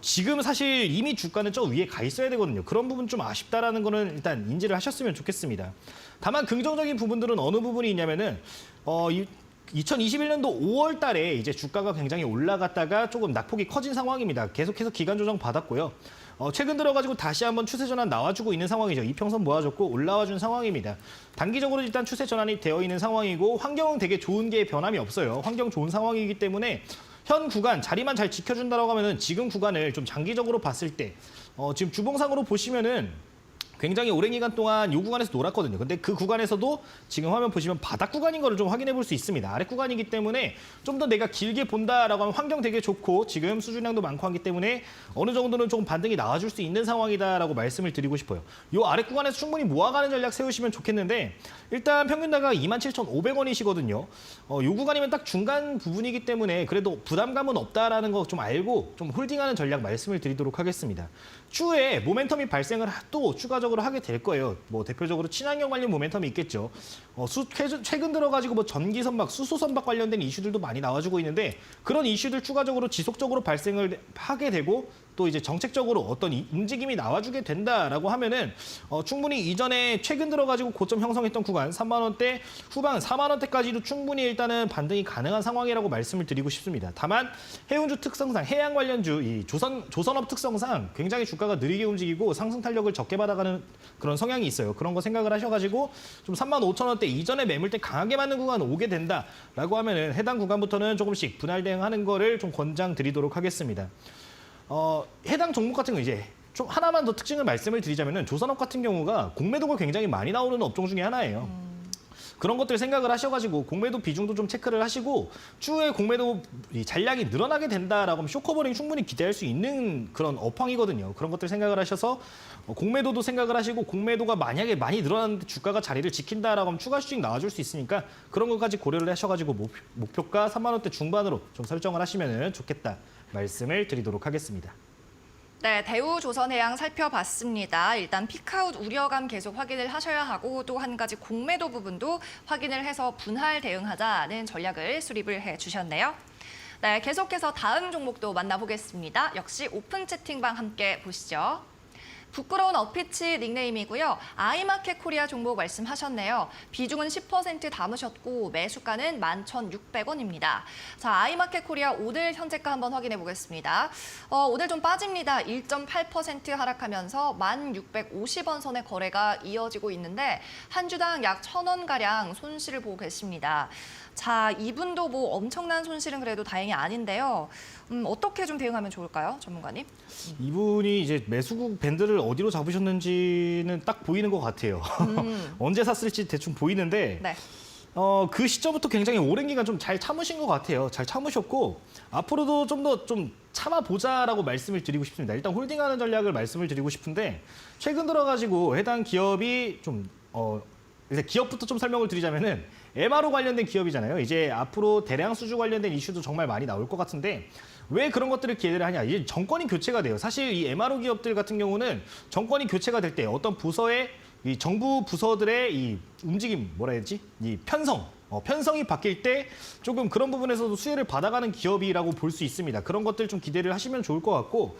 지금 사실 이미 주가는 저 위에 가 있어야 되거든요. 그런 부분 좀 아쉽다라는 거는 일단 인지를 하셨으면 좋겠습니다. 다만 긍정적인 부분들은 어느 부분이 있냐면은 2021년도 5월 달에 이제 주가가 굉장히 올라갔다가 조금 낙폭이 커진 상황입니다. 계속해서 기간 조정 받았고요. 최근 들어가지고 다시 한번 추세 전환 나와주고 있는 상황이죠. 이평선 모아줬고 올라와준 상황입니다. 단기적으로 일단 추세 전환이 되어 있는 상황이고 환경은 되게 좋은 게 변함이 없어요. 환경 좋은 상황이기 때문에 현 구간 자리만 잘 지켜준다라고 하면은 지금 구간을 좀 장기적으로 봤을 때 지금 주봉상으로 보시면은 굉장히 오랜 기간 동안 이 구간에서 놀았거든요. 근데 그 구간에서도 지금 화면 보시면 바닥 구간인 거를 좀 확인해 볼 수 있습니다. 아래 구간이기 때문에 좀 더 내가 길게 본다라고 하면 환경 되게 좋고 지금 수주량도 많고 하기 때문에 어느 정도는 조금 반등이 나와줄 수 있는 상황이다라고 말씀을 드리고 싶어요. 이 아래 구간에서 충분히 모아가는 전략 세우시면 좋겠는데 일단 평균 단가가 27,500원이시거든요. 이 구간이면 딱 중간 부분이기 때문에 그래도 부담감은 없다라는 거 좀 알고 좀 홀딩하는 전략 말씀을 드리도록 하겠습니다. 추후에 모멘텀이 발생을 또 추가적으로 하게 될 거예요. 뭐 대표적으로 친환경 관련 모멘텀이 있겠죠. 최근 들어가지고 뭐 전기 선박, 수소 선박 관련된 이슈들도 많이 나와주고 있는데 그런 이슈들 추가적으로 지속적으로 발생을 하게 되고 또 이제 정책적으로 어떤 움직임이 나와주게 된다라고 하면은 충분히 이전에 최근 들어가지고 고점 형성했던 구간 3만 원대 후반 4만 원대까지도 충분히 일단은 반등이 가능한 상황이라고 말씀을 드리고 싶습니다. 다만 해운주 특성상 해양 관련주 이 조선업 특성상 굉장히 주가가 느리게 움직이고 상승 탄력을 적게 받아가는 그런 성향이 있어요. 그런 거 생각을 하셔가지고 좀 35,000원대 이전에 매물대 강하게 맞는 구간 오게 된다라고 하면은 해당 구간부터는 조금씩 분할 대응하는 거를 좀 권장드리도록 하겠습니다. 해당 종목 같은 거 이제 좀 하나만 더 특징을 말씀을 드리자면은 조선업 같은 경우가 공매도가 굉장히 많이 나오는 업종 중에 하나예요. 그런 것들 생각을 하셔가지고 공매도 비중도 좀 체크를 하시고 추후에 공매도 잔량이 늘어나게 된다라고 하면 쇼커버링 충분히 기대할 수 있는 그런 업황이거든요. 그런 것들 생각을 하셔서 공매도도 생각을 하시고 공매도가 만약에 많이 늘어났는데 주가가 자리를 지킨다라고 하면 추가 수익 나와줄 수 있으니까 그런 것까지 고려를 하셔가지고 목표가 3만 원대 중반으로 좀 설정을 하시면 좋겠다 말씀을 드리도록 하겠습니다. 네, 대우조선해양 살펴봤습니다. 일단 피크아웃 우려감 계속 확인을 하셔야 하고 또 한 가지 공매도 부분도 확인을 해서 분할 대응하자는 전략을 수립을 해주셨네요. 네, 계속해서 다음 종목도 만나보겠습니다. 역시 오픈 채팅방 함께 보시죠. 부끄러운 어피치 닉네임이고요. 아이마켓 코리아 종목 말씀하셨네요. 비중은 10% 담으셨고 매수가는 11,600원입니다. 자, 아이마켓 코리아 오늘 현재가 한번 확인해 보겠습니다. 오늘 좀 빠집니다. 1.8% 하락하면서 1,650원 선의 거래가 이어지고 있는데 한 주당 약 1,000원가량 손실을 보고 계십니다. 자, 이분도 뭐 엄청난 손실은 그래도 다행히 아닌데요. 어떻게 좀 대응하면 좋을까요, 전문가님? 이분이 이제 매수국 밴드를 어디로 잡으셨는지는 딱 보이는 것 같아요. 언제 샀을지 대충 보이는데 네. 그 시점부터 굉장히 오랜 기간 좀 잘 참으신 것 같아요. 잘 참으셨고 앞으로도 좀 더 좀 참아보자라고 말씀을 드리고 싶습니다. 일단 홀딩하는 전략을 말씀을 드리고 싶은데 최근 들어가지고 해당 기업이 좀 일단 기업부터 좀 설명을 드리자면은 MRO 관련된 기업이잖아요. 이제 앞으로 대량 수주 관련된 이슈도 정말 많이 나올 것 같은데 왜 그런 것들을 기대를 하냐? 이제 정권이 교체가 돼요. 사실 이 MRO 기업들 같은 경우는 정권이 교체가 될 때 어떤 부서의 이 정부 부서들의 이 움직임 뭐라 해야 되지? 이 편성 편성이 바뀔 때 조금 그런 부분에서도 수혜를 받아가는 기업이라고 볼 수 있습니다. 그런 것들 좀 기대를 하시면 좋을 것 같고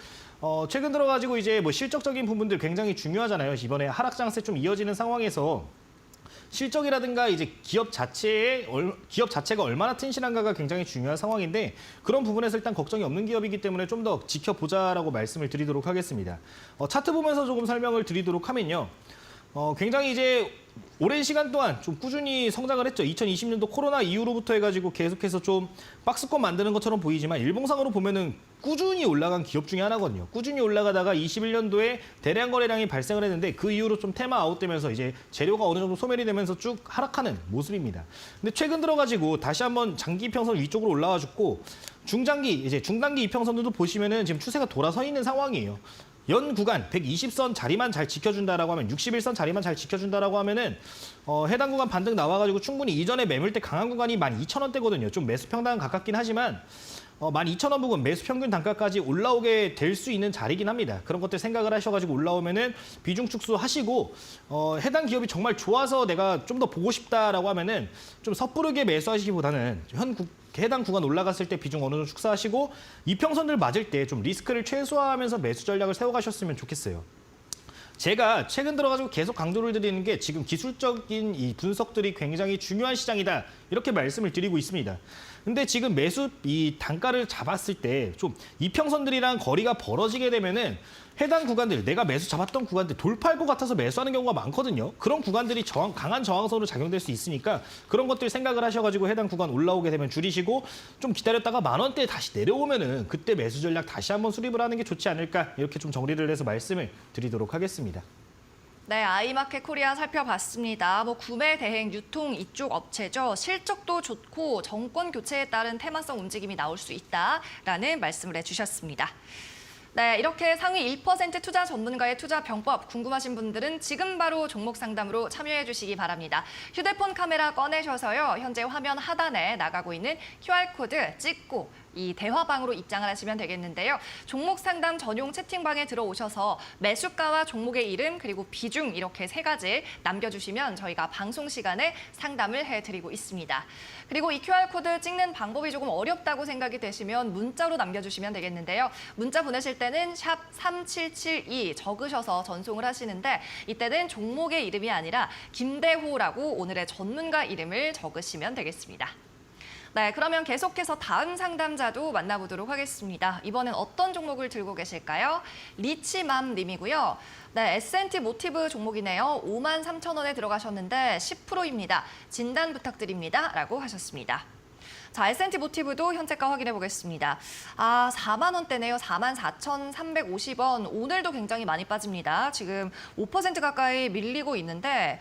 최근 들어가지고 이제 뭐 실적적인 부분들 굉장히 중요하잖아요. 이번에 하락 장세 좀 이어지는 상황에서 실적이라든가 이제 기업 자체가 얼마나 튼실한가가 굉장히 중요한 상황인데 그런 부분에서 일단 걱정이 없는 기업이기 때문에 좀 더 지켜보자라고 말씀을 드리도록 하겠습니다. 차트 보면서 조금 설명을 드리도록 하면요. 굉장히 이제 오랜 시간 동안 좀 꾸준히 성장을 했죠. 2020년도 코로나 이후로부터 해가지고 계속해서 좀 박스권 만드는 것처럼 보이지만 일봉상으로 보면은 꾸준히 올라간 기업 중에 하나거든요. 꾸준히 올라가다가 21년도에 대량 거래량이 발생을 했는데 그 이후로 좀 테마 아웃되면서 이제 재료가 어느 정도 소멸이 되면서 쭉 하락하는 모습입니다. 근데 최근 들어가지고 다시 한번 장기 이평선 위쪽으로 올라와 줬고 중단기 이평선들도 보시면은 지금 추세가 돌아서 있는 상황이에요. 연 구간 120선 자리만 잘 지켜준다라고 하면 61선 자리만 잘 지켜준다라고 하면은 해당 구간 반등 나와가지고 충분히 이전에 매물대 강한 구간이 12,000원대거든요. 좀 매수 평단 가깝긴 하지만 12,000원 부근 매수 평균 단가까지 올라오게 될 수 있는 자리긴 합니다. 그런 것들 생각을 하셔가지고 올라오면은 비중 축소하시고 해당 기업이 정말 좋아서 내가 좀 더 보고 싶다라고 하면은 좀 섣부르게 매수하시기보다는 해당 구간 올라갔을 때 비중 어느 정도 축소하시고 이평선들 맞을 때 좀 리스크를 최소화하면서 매수 전략을 세워가셨으면 좋겠어요. 제가 최근 들어가지고 계속 강조를 드리는 게 지금 기술적인 이 분석들이 굉장히 중요한 시장이다 이렇게 말씀을 드리고 있습니다. 근데 지금 매수 이 단가를 잡았을 때 좀 이평선들이랑 거리가 벌어지게 되면은 해당 구간들 내가 매수 잡았던 구간들 돌파할 것 같아서 매수하는 경우가 많거든요. 그런 구간들이 강한 저항선으로 작용될 수 있으니까 그런 것들 생각을 하셔가지고 해당 구간 올라오게 되면 줄이시고 좀 기다렸다가 10,000원대 다시 내려오면은 그때 매수 전략 다시 한번 수립을 하는 게 좋지 않을까 이렇게 좀 정리를 해서 말씀을 드리도록 하겠습니다. 네, 아이마켓 코리아 살펴봤습니다. 구매, 대행, 유통 이쪽 업체죠. 실적도 좋고 정권 교체에 따른 테마성 움직임이 나올 수 있다라는 말씀을 해주셨습니다. 네, 이렇게 상위 1% 투자 전문가의 투자 병법 궁금하신 분들은 지금 바로 종목 상담으로 참여해 주시기 바랍니다. 휴대폰 카메라 꺼내셔서요. 현재 화면 하단에 나가고 있는 QR코드 찍고 이 대화방으로 입장을 하시면 되겠는데요. 종목 상담 전용 채팅방에 들어오셔서 매수가와 종목의 이름 그리고 비중 이렇게 3가지 남겨주시면 저희가 방송 시간에 상담을 해드리고 있습니다. 그리고 이 QR코드 찍는 방법이 조금 어렵다고 생각이 되시면 문자로 남겨주시면 되겠는데요. 문자 보내실 때는 샵 3772 적으셔서 전송을 하시는데 이때는 종목의 이름이 아니라 김대호라고 오늘의 전문가 이름을 적으시면 되겠습니다. 네, 그러면 계속해서 다음 상담자도 만나보도록 하겠습니다. 이번엔 어떤 종목을 들고 계실까요? 리치맘 님이고요. 네, S&T 모티브 종목이네요. 53,000원에 들어가셨는데 10%입니다. 진단 부탁드립니다. 라고 하셨습니다. 자, S&T 모티브도 현재가 확인해 보겠습니다. 4만 원대네요. 44,350원. 오늘도 굉장히 많이 빠집니다. 지금 5% 가까이 밀리고 있는데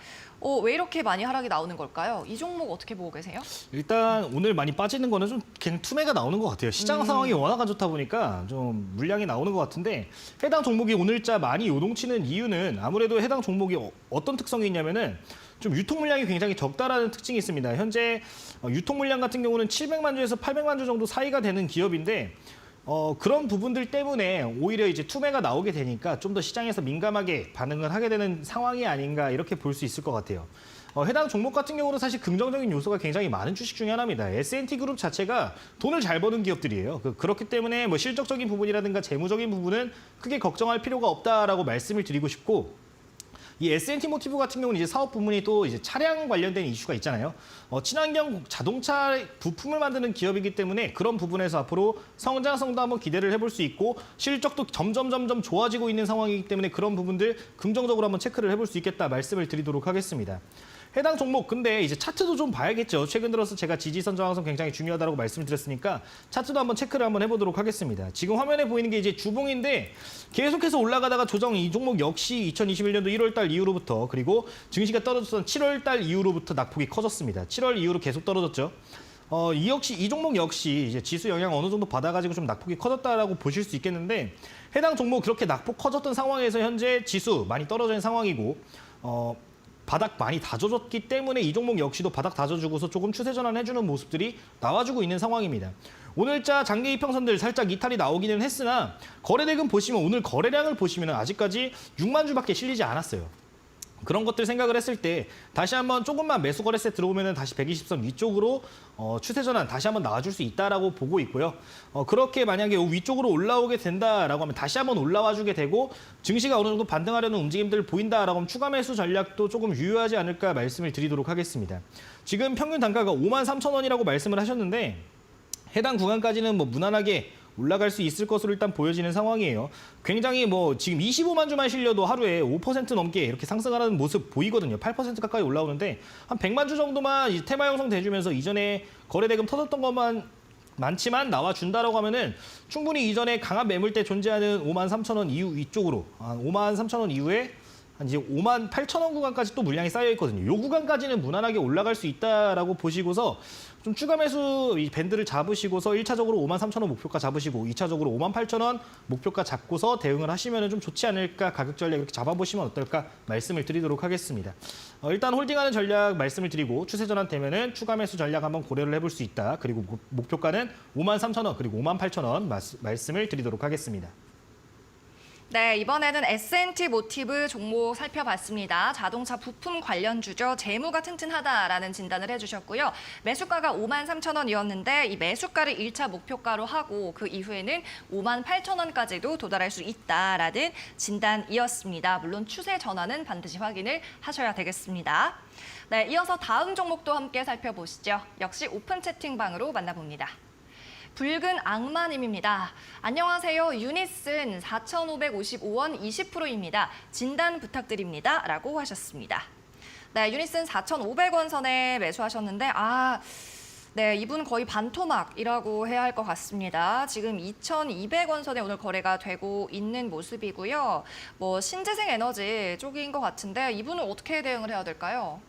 왜 이렇게 많이 하락이 나오는 걸까요? 이 종목 어떻게 보고 계세요? 일단 오늘 많이 빠지는 거는 좀 그냥 투매가 나오는 것 같아요. 시장 상황이 워낙 안 좋다 보니까 좀 물량이 나오는 것 같은데 해당 종목이 오늘자 많이 요동치는 이유는 아무래도 해당 종목이 어떤 특성이 있냐면은 좀 유통 물량이 굉장히 적다라는 특징이 있습니다. 현재 유통 물량 같은 경우는 700만 주에서 800만 주 정도 사이가 되는 기업인데 그런 부분들 때문에 오히려 이제 투매가 나오게 되니까 좀 더 시장에서 민감하게 반응을 하게 되는 상황이 아닌가 이렇게 볼 수 있을 것 같아요. 해당 종목 같은 경우는 사실 긍정적인 요소가 굉장히 많은 주식 중에 하나입니다. S&T 그룹 자체가 돈을 잘 버는 기업들이에요. 그렇기 때문에 뭐 실적적인 부분이라든가 재무적인 부분은 크게 걱정할 필요가 없다라고 말씀을 드리고 싶고 이 S&T 모티브 같은 경우는 이제 사업 부문이 또 이제 차량 관련된 이슈가 있잖아요. 친환경 자동차 부품을 만드는 기업이기 때문에 그런 부분에서 앞으로 성장성도 한번 기대를 해볼 수 있고 실적도 점점 좋아지고 있는 상황이기 때문에 그런 부분들 긍정적으로 한번 체크를 해볼 수 있겠다 말씀을 드리도록 하겠습니다. 해당 종목 근데 이제 차트도 좀 봐야겠죠. 최근 들어서 제가 지지선 저항선 굉장히 중요하다고 말씀을 드렸으니까 차트도 한번 체크를 한번 해보도록 하겠습니다. 지금 화면에 보이는 게 이제 주봉인데 계속해서 올라가다가 조정 이 종목 역시 2021년도 1월달 이후로부터 그리고 증시가 떨어졌던 7월달 이후로부터 낙폭이 커졌습니다. 7월 이후로 계속 떨어졌죠. 이 종목 역시 이제 지수 영향 어느 정도 받아가지고 좀 낙폭이 커졌다라고 보실 수 있겠는데 해당 종목 그렇게 낙폭 커졌던 상황에서 현재 지수 많이 떨어진 상황이고 바닥 많이 다져줬기 때문에 이 종목 역시도 바닥 다져주고서 조금 추세 전환해주는 모습들이 나와주고 있는 상황입니다. 오늘자 장기 이평선들 살짝 이탈이 나오기는 했으나 거래대금 보시면 오늘 거래량을 보시면 아직까지 6만 주밖에 실리지 않았어요. 그런 것들 생각을 했을 때 다시 한번 조금만 매수 거래세 들어오면은 다시 120선 위쪽으로 추세 전환 다시 한번 나와줄 수 있다라고 보고 있고요. 그렇게 만약에 위쪽으로 올라오게 된다라고 하면 다시 한번 올라와주게 되고 증시가 어느 정도 반등하려는 움직임들 보인다라고 하면 추가 매수 전략도 조금 유효하지 않을까 말씀을 드리도록 하겠습니다. 지금 평균 단가가 53,000원이라고 말씀을 하셨는데 해당 구간까지는 뭐 무난하게 올라갈 수 있을 것으로 일단 보여지는 상황이에요. 굉장히 뭐 지금 25만 주만 실려도 하루에 5% 넘게 이렇게 상승하는 모습 보이거든요. 8% 가까이 올라오는데 한 100만 주 정도만 이 테마 형성돼주면서 이전에 거래대금 터졌던 것만 많지만 나와준다라고 하면은 충분히 이전에 강한 매물대 존재하는 53,000원 이후 위쪽으로 53,000원 이후에 한 이제 58,000원 구간까지 또 물량이 쌓여 있거든요. 이 구간까지는 무난하게 올라갈 수 있다라고 보시고서 좀 추가 매수 이 밴드를 잡으시고서 1차적으로 53,000원 목표가 잡으시고 2차적으로 58,000원 목표가 잡고서 대응을 하시면 좀 좋지 않을까, 가격 전략 이렇게 잡아보시면 어떨까 말씀을 드리도록 하겠습니다. 일단 홀딩하는 전략 말씀을 드리고 추세 전환 되면은 추가 매수 전략 한번 고려를 해볼 수 있다. 그리고 목표가는 53,000원 그리고 58,000원 말씀을 드리도록 하겠습니다. 네, 이번에는 S&T 모티브 종목 살펴봤습니다. 자동차 부품 관련주죠. 재무가 튼튼하다라는 진단을 해주셨고요. 매수가가 53,000원이었는데 이 매수가를 1차 목표가로 하고 그 이후에는 58,000원까지도 도달할 수 있다라는 진단이었습니다. 물론 추세 전환은 반드시 확인을 하셔야 되겠습니다. 네, 이어서 다음 종목도 함께 살펴보시죠. 역시 오픈 채팅방으로 만나봅니다. 붉은 악마님입니다. 안녕하세요. 유니슨 4,555원 20%입니다. 진단 부탁드립니다. 라고 하셨습니다. 네, 유니슨 4,500원 선에 매수하셨는데 네, 이분 거의 반토막이라고 해야 할 것 같습니다. 지금 2,200원 선에 오늘 거래가 되고 있는 모습이고요. 뭐 신재생 에너지 쪽인 것 같은데 이분은 어떻게 대응을 해야 될까요?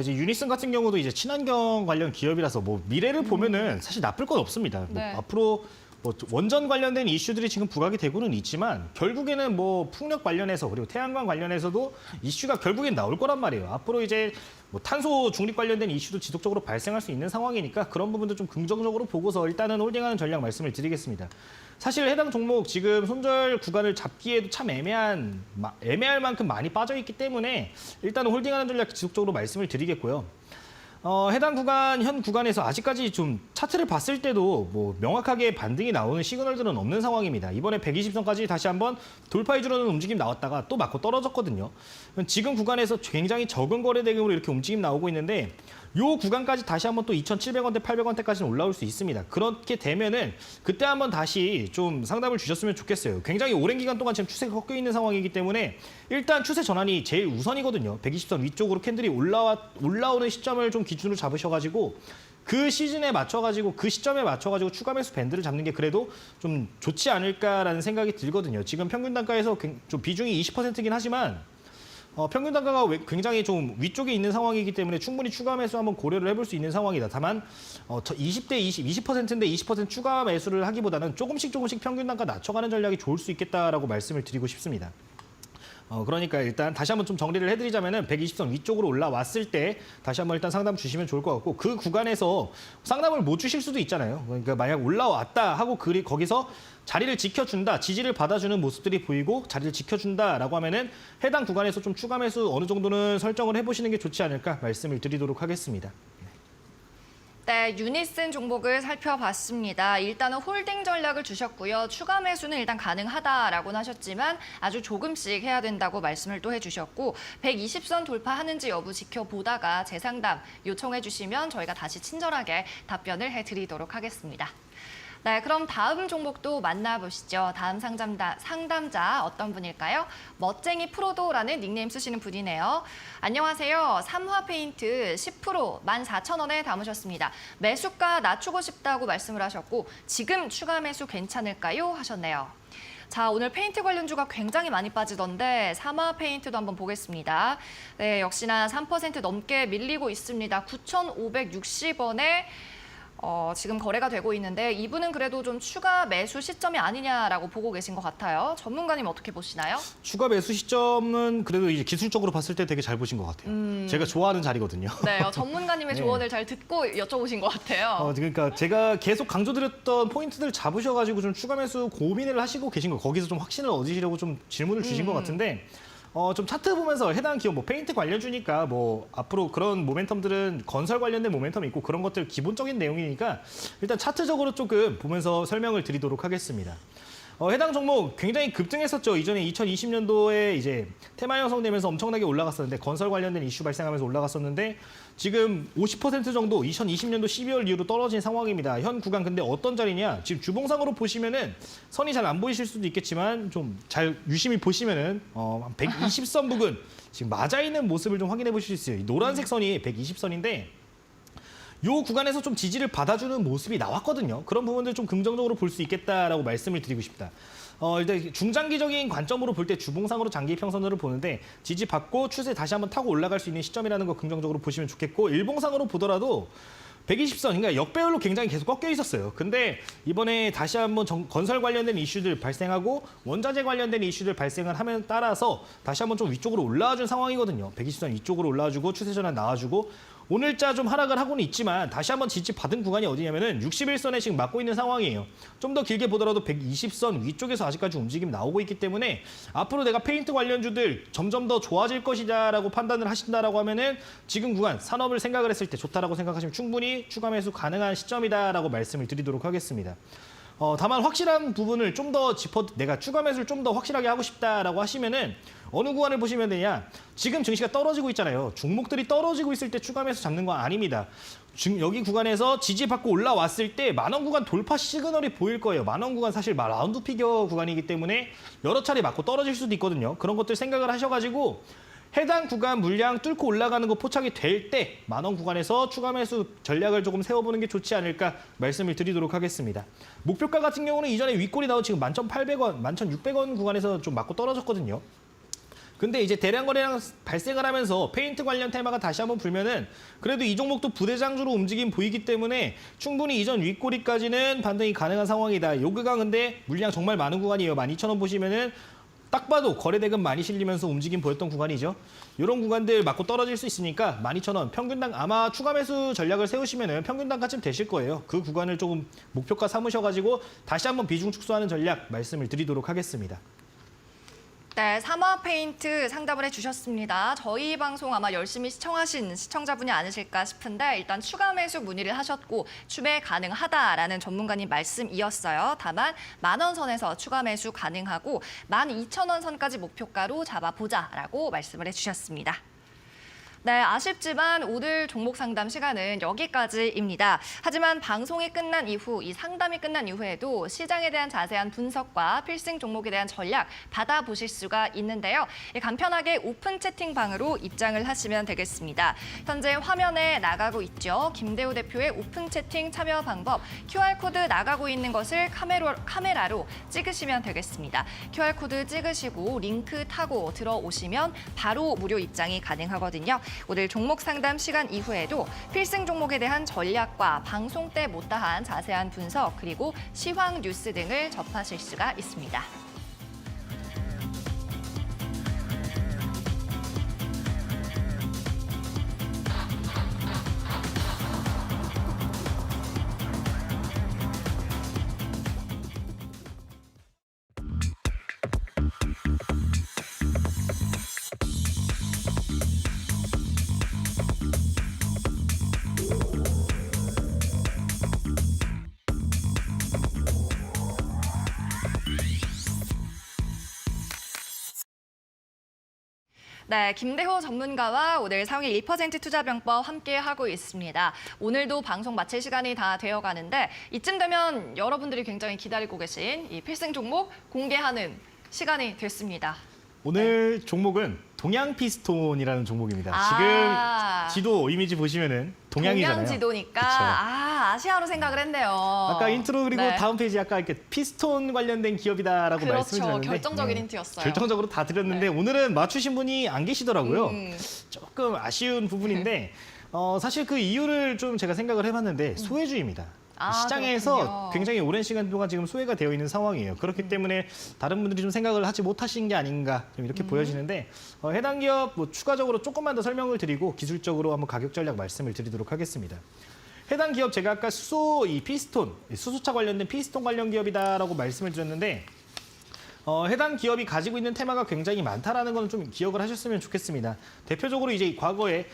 이제 유니슨 같은 경우도 이제 친환경 관련 기업이라서 뭐 미래를 보면은 사실 나쁠 건 없습니다. 네. 뭐 앞으로 뭐 원전 관련된 이슈들이 지금 부각이 되고는 있지만 결국에는 뭐 풍력 관련해서 그리고 태양광 관련해서도 이슈가 결국엔 나올 거란 말이에요. 앞으로 이제 뭐 탄소 중립 관련된 이슈도 지속적으로 발생할 수 있는 상황이니까 그런 부분도 좀 긍정적으로 보고서 일단은 홀딩하는 전략 말씀을 드리겠습니다. 사실 해당 종목 지금 손절 구간을 잡기에도 참 애매할 만큼 많이 빠져 있기 때문에 일단은 홀딩하는 전략 지속적으로 말씀을 드리겠고요. 해당 구간, 현 구간에서 아직까지 좀 차트를 봤을 때도 뭐 명확하게 반등이 나오는 시그널들은 없는 상황입니다. 이번에 120선까지 다시 한번 돌파해주려는 움직임 나왔다가 또 맞고 떨어졌거든요. 지금 구간에서 굉장히 적은 거래 대금으로 이렇게 움직임 나오고 있는데 이 구간까지 다시 한번 또 2,700원대, 800원대까지는 올라올 수 있습니다. 그렇게 되면은 그때 한번 다시 좀 상담을 주셨으면 좋겠어요. 굉장히 오랜 기간 동안 지금 추세가 꺾여 있는 상황이기 때문에 일단 추세 전환이 제일 우선이거든요. 120선 위쪽으로 캔들이 올라오는 시점을 좀 기준으로 잡으셔가지고 그 시즌에 맞춰가지고 그 시점에 맞춰가지고 추가 매수 밴드를 잡는 게 그래도 좀 좋지 않을까라는 생각이 들거든요. 지금 평균 단가에서 좀 비중이 20%긴 하지만 평균 단가가 굉장히 좀 위쪽에 있는 상황이기 때문에 충분히 추가 매수 한번 고려를 해볼 수 있는 상황이다. 다만 20대 20%인데 20% 추가 매수를 하기보다는 조금씩 평균 단가 낮춰가는 전략이 좋을 수 있겠다라고 말씀을 드리고 싶습니다. 그러니까 일단 다시 한번 좀 정리를 해드리자면은 120선 위쪽으로 올라왔을 때 다시 한번 일단 상담 주시면 좋을 것 같고 그 구간에서 상담을 못 주실 수도 있잖아요. 그러니까 만약 올라왔다 하고 거기서 자리를 지켜준다, 지지를 받아주는 모습들이 보이고 자리를 지켜준다라고 하면은 해당 구간에서 좀 추가 매수 어느 정도는 설정을 해보시는 게 좋지 않을까 말씀을 드리도록 하겠습니다. 네, 유니슨 종목을 살펴봤습니다. 일단은 홀딩 전략을 주셨고요. 추가 매수는 일단 가능하다라고 하셨지만 아주 조금씩 해야 된다고 말씀을 또 해주셨고 120선 돌파하는지 여부 지켜보다가 재상담 요청해 주시면 저희가 다시 친절하게 답변을 해드리도록 하겠습니다. 네, 그럼 다음 종목도 만나보시죠. 다음 상담자 어떤 분일까요? 멋쟁이 프로도라는 닉네임 쓰시는 분이네요. 안녕하세요. 삼화페인트 10% 14,000원에 담으셨습니다. 매수가 낮추고 싶다고 말씀을 하셨고 지금 추가 매수 괜찮을까요? 하셨네요. 자, 오늘 페인트 관련주가 굉장히 많이 빠지던데 삼화 페인트도 한번 보겠습니다. 네, 역시나 3% 넘게 밀리고 있습니다. 9,560원에 지금 거래가 되고 있는데 이분은 그래도 좀 추가 매수 시점이 아니냐라고 보고 계신 것 같아요. 전문가님 어떻게 보시나요? 추가 매수 시점은 그래도 이제 기술적으로 봤을 때 되게 잘 보신 것 같아요. 제가 좋아하는 자리거든요. 네, 전문가님의 네. 조언을 잘 듣고 여쭤보신 것 같아요. 그러니까 제가 계속 강조드렸던 포인트들 잡으셔가지고 좀 추가 매수 고민을 하시고 계신 거 거기서 좀 확신을 얻으시려고 좀 질문을 주신 것 같은데 좀 차트 보면서 해당 기업 뭐 페인트 관련주니까 뭐 앞으로 그런 모멘텀들은 건설 관련된 모멘텀이 있고 그런 것들 기본적인 내용이니까 일단 차트적으로 조금 보면서 설명을 드리도록 하겠습니다. 해당 종목 굉장히 급등했었죠. 이전에 2020년도에 이제 테마 형성되면서 엄청나게 올라갔었는데 건설 관련된 이슈 발생하면서 올라갔었는데 지금 50% 정도 2020년도 12월 이후로 떨어진 상황입니다. 현 구간 근데 어떤 자리냐? 지금 주봉상으로 보시면은 선이 잘 안 보이실 수도 있겠지만 좀 잘 유심히 보시면은 120선 부근 지금 맞아 있는 모습을 좀 확인해 보실 수 있어요. 이 노란색 선이 120선인데 요 구간에서 좀 지지를 받아주는 모습이 나왔거든요. 그런 부분들 좀 긍정적으로 볼 수 있겠다라고 말씀을 드리고 싶다. 일단 중장기적인 관점으로 볼 때 주봉상으로 장기 평선으로 보는데 지지받고 추세 다시 한번 타고 올라갈 수 있는 시점이라는 거 긍정적으로 보시면 좋겠고 일봉상으로 보더라도 120선, 그러니까 역배열로 굉장히 계속 꺾여 있었어요. 근데 이번에 다시 한번 건설 관련된 이슈들 발생하고 원자재 관련된 이슈들 발생을 하면 따라서 다시 한번 좀 위쪽으로 올라와준 상황이거든요. 120선 위쪽으로 올라와주고 추세 전환 나와주고 오늘자 좀 하락을 하고는 있지만 다시 한번 지지받은 구간이 어디냐면은 61선에 지금 막고 있는 상황이에요. 좀 더 길게 보더라도 120선 위쪽에서 아직까지 움직임이 나오고 있기 때문에 앞으로 내가 페인트 관련주들 점점 더 좋아질 것이다라고 판단을 하신다라고 하면은 지금 구간 산업을 생각을 했을 때 좋다라고 생각하시면 충분히 추가 매수 가능한 시점이다라고 말씀을 드리도록 하겠습니다. 다만 확실한 부분을 좀 더 내가 추가 매수를 좀 더 확실하게 하고 싶다라고 하시면은 어느 구간을 보시면 되냐? 지금 증시가 떨어지고 있잖아요. 종목들이 떨어지고 있을 때 추가 매수 잡는 건 아닙니다. 지금 여기 구간에서 지지받고 올라왔을 때 만원 구간 돌파 시그널이 보일 거예요. 만원 구간 사실 라운드 피겨 구간이기 때문에 여러 차례 맞고 떨어질 수도 있거든요. 그런 것들 생각을 하셔가지고 해당 구간 물량 뚫고 올라가는 거 포착이 될 때 만원 구간에서 추가 매수 전략을 조금 세워보는 게 좋지 않을까 말씀을 드리도록 하겠습니다. 목표가 같은 경우는 이전에 윗골이 나온 지금 11,800원, 11,600원 구간에서 좀 맞고 떨어졌거든요. 근데 이제 대량 거래량 발생을 하면서 페인트 관련 테마가 다시 한번 불면은 그래도 이 종목도 부대장주로 움직임 보이기 때문에 충분히 이전 윗꼬리까지는 반등이 가능한 상황이다. 요 구간 근데 물량 정말 많은 구간이에요. 12,000원 보시면은 딱 봐도 거래대금 많이 실리면서 움직임 보였던 구간이죠. 이런 구간들 맞고 떨어질 수 있으니까 12,000원 평균당 아마 추가 매수 전략을 세우시면은 평균당가쯤 되실 거예요. 그 구간을 조금 목표가 삼으셔가지고 다시 한번 비중 축소하는 전략 말씀을 드리도록 하겠습니다. 네, 삼화 페인트 상담을 해주셨습니다. 저희 방송 아마 열심히 시청하신 시청자분이 아니실까 싶은데 일단 추가 매수 문의를 하셨고 추매 가능하다라는 전문가님 말씀이었어요. 다만 만원 선에서 추가 매수 가능하고 12,000원 선까지 목표가로 잡아보자라고 말씀을 해주셨습니다. 네, 아쉽지만 오늘 종목 상담 시간은 여기까지입니다. 하지만 방송이 끝난 이후, 이 상담이 끝난 이후에도 시장에 대한 자세한 분석과 필승 종목에 대한 전략 받아보실 수가 있는데요. 간편하게 오픈 채팅방으로 입장을 하시면 되겠습니다. 현재 화면에 나가고 있죠. 김대우 대표의 오픈 채팅 참여 방법, QR코드 나가고 있는 것을 카메라로 찍으시면 되겠습니다. QR코드 찍으시고 링크 타고 들어오시면 바로 무료 입장이 가능하거든요. 오늘 종목 상담 시간 이후에도 필승 종목에 대한 전략과 방송 때 못다한 자세한 분석 그리고 시황 뉴스 등을 접하실 수가 있습니다. 네, 김대호 전문가와 오늘 상위 1% 투자병법 함께하고 있습니다. 오늘도 방송 마칠 시간이 다 되어가는데 이쯤 되면 여러분들이 굉장히 기다리고 계신 이 필승 종목 공개하는 시간이 됐습니다. 오늘 종목은 동양피스톤이라는 종목입니다. 지금 지도 이미지 보시면은 동양이잖아요. 동양 지도니까 그쵸. 아시아로 생각을 했네요. 아까 인트로 그리고 네. 다음 페이지 아까 이렇게 피스톤 관련된 기업이다라고 그렇죠. 말씀을 드렸는데 결정적인 힌트였어요. 결정적으로 다 드렸는데 네. 오늘은 맞추신 분이 안 계시더라고요. 조금 아쉬운 부분인데 사실 그 이유를 좀 제가 생각을 해봤는데 소외주의입니다. 시장에서 그렇군요. 굉장히 오랜 시간 동안 지금 소외가 되어 있는 상황이에요. 그렇기 때문에 다른 분들이 좀 생각을 하지 못하신 게 아닌가 좀 이렇게 보여지는데 해당 기업 뭐 추가적으로 조금만 더 설명을 드리고 기술적으로 한번 가격 전략 말씀을 드리도록 하겠습니다. 해당 기업 제가 아까 수소차 관련된 피스톤 관련 기업이다라고 말씀을 드렸는데 해당 기업이 가지고 있는 테마가 굉장히 많다라는 건 좀 기억을 하셨으면 좋겠습니다. 대표적으로 이제 과거에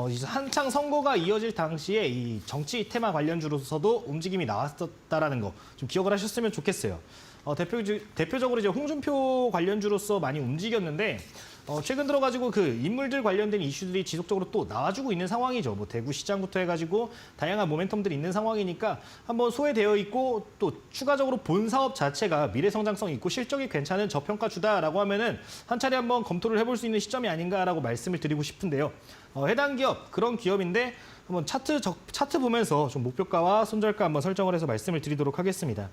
이제 한창 선거가 이어질 당시에 이 정치 테마 관련주로서도 움직임이 나왔었다라는 거 좀 기억을 하셨으면 좋겠어요. 대표적으로 이제 홍준표 관련주로서 많이 움직였는데 최근 들어가지고 그 인물들 관련된 이슈들이 지속적으로 또 나와주고 있는 상황이죠. 뭐 대구 시장부터 해가지고 다양한 모멘텀들이 있는 상황이니까 한번 소외되어 있고 또 추가적으로 본 사업 자체가 미래 성장성이 있고 실적이 괜찮은 저평가주다라고 하면은 한 차례 한번 검토를 해볼 수 있는 시점이 아닌가라고 말씀을 드리고 싶은데요. 해당 기업 그런 기업인데 한번 차트 보면서 좀 목표가와 손절가 한번 설정을 해서 말씀을 드리도록 하겠습니다.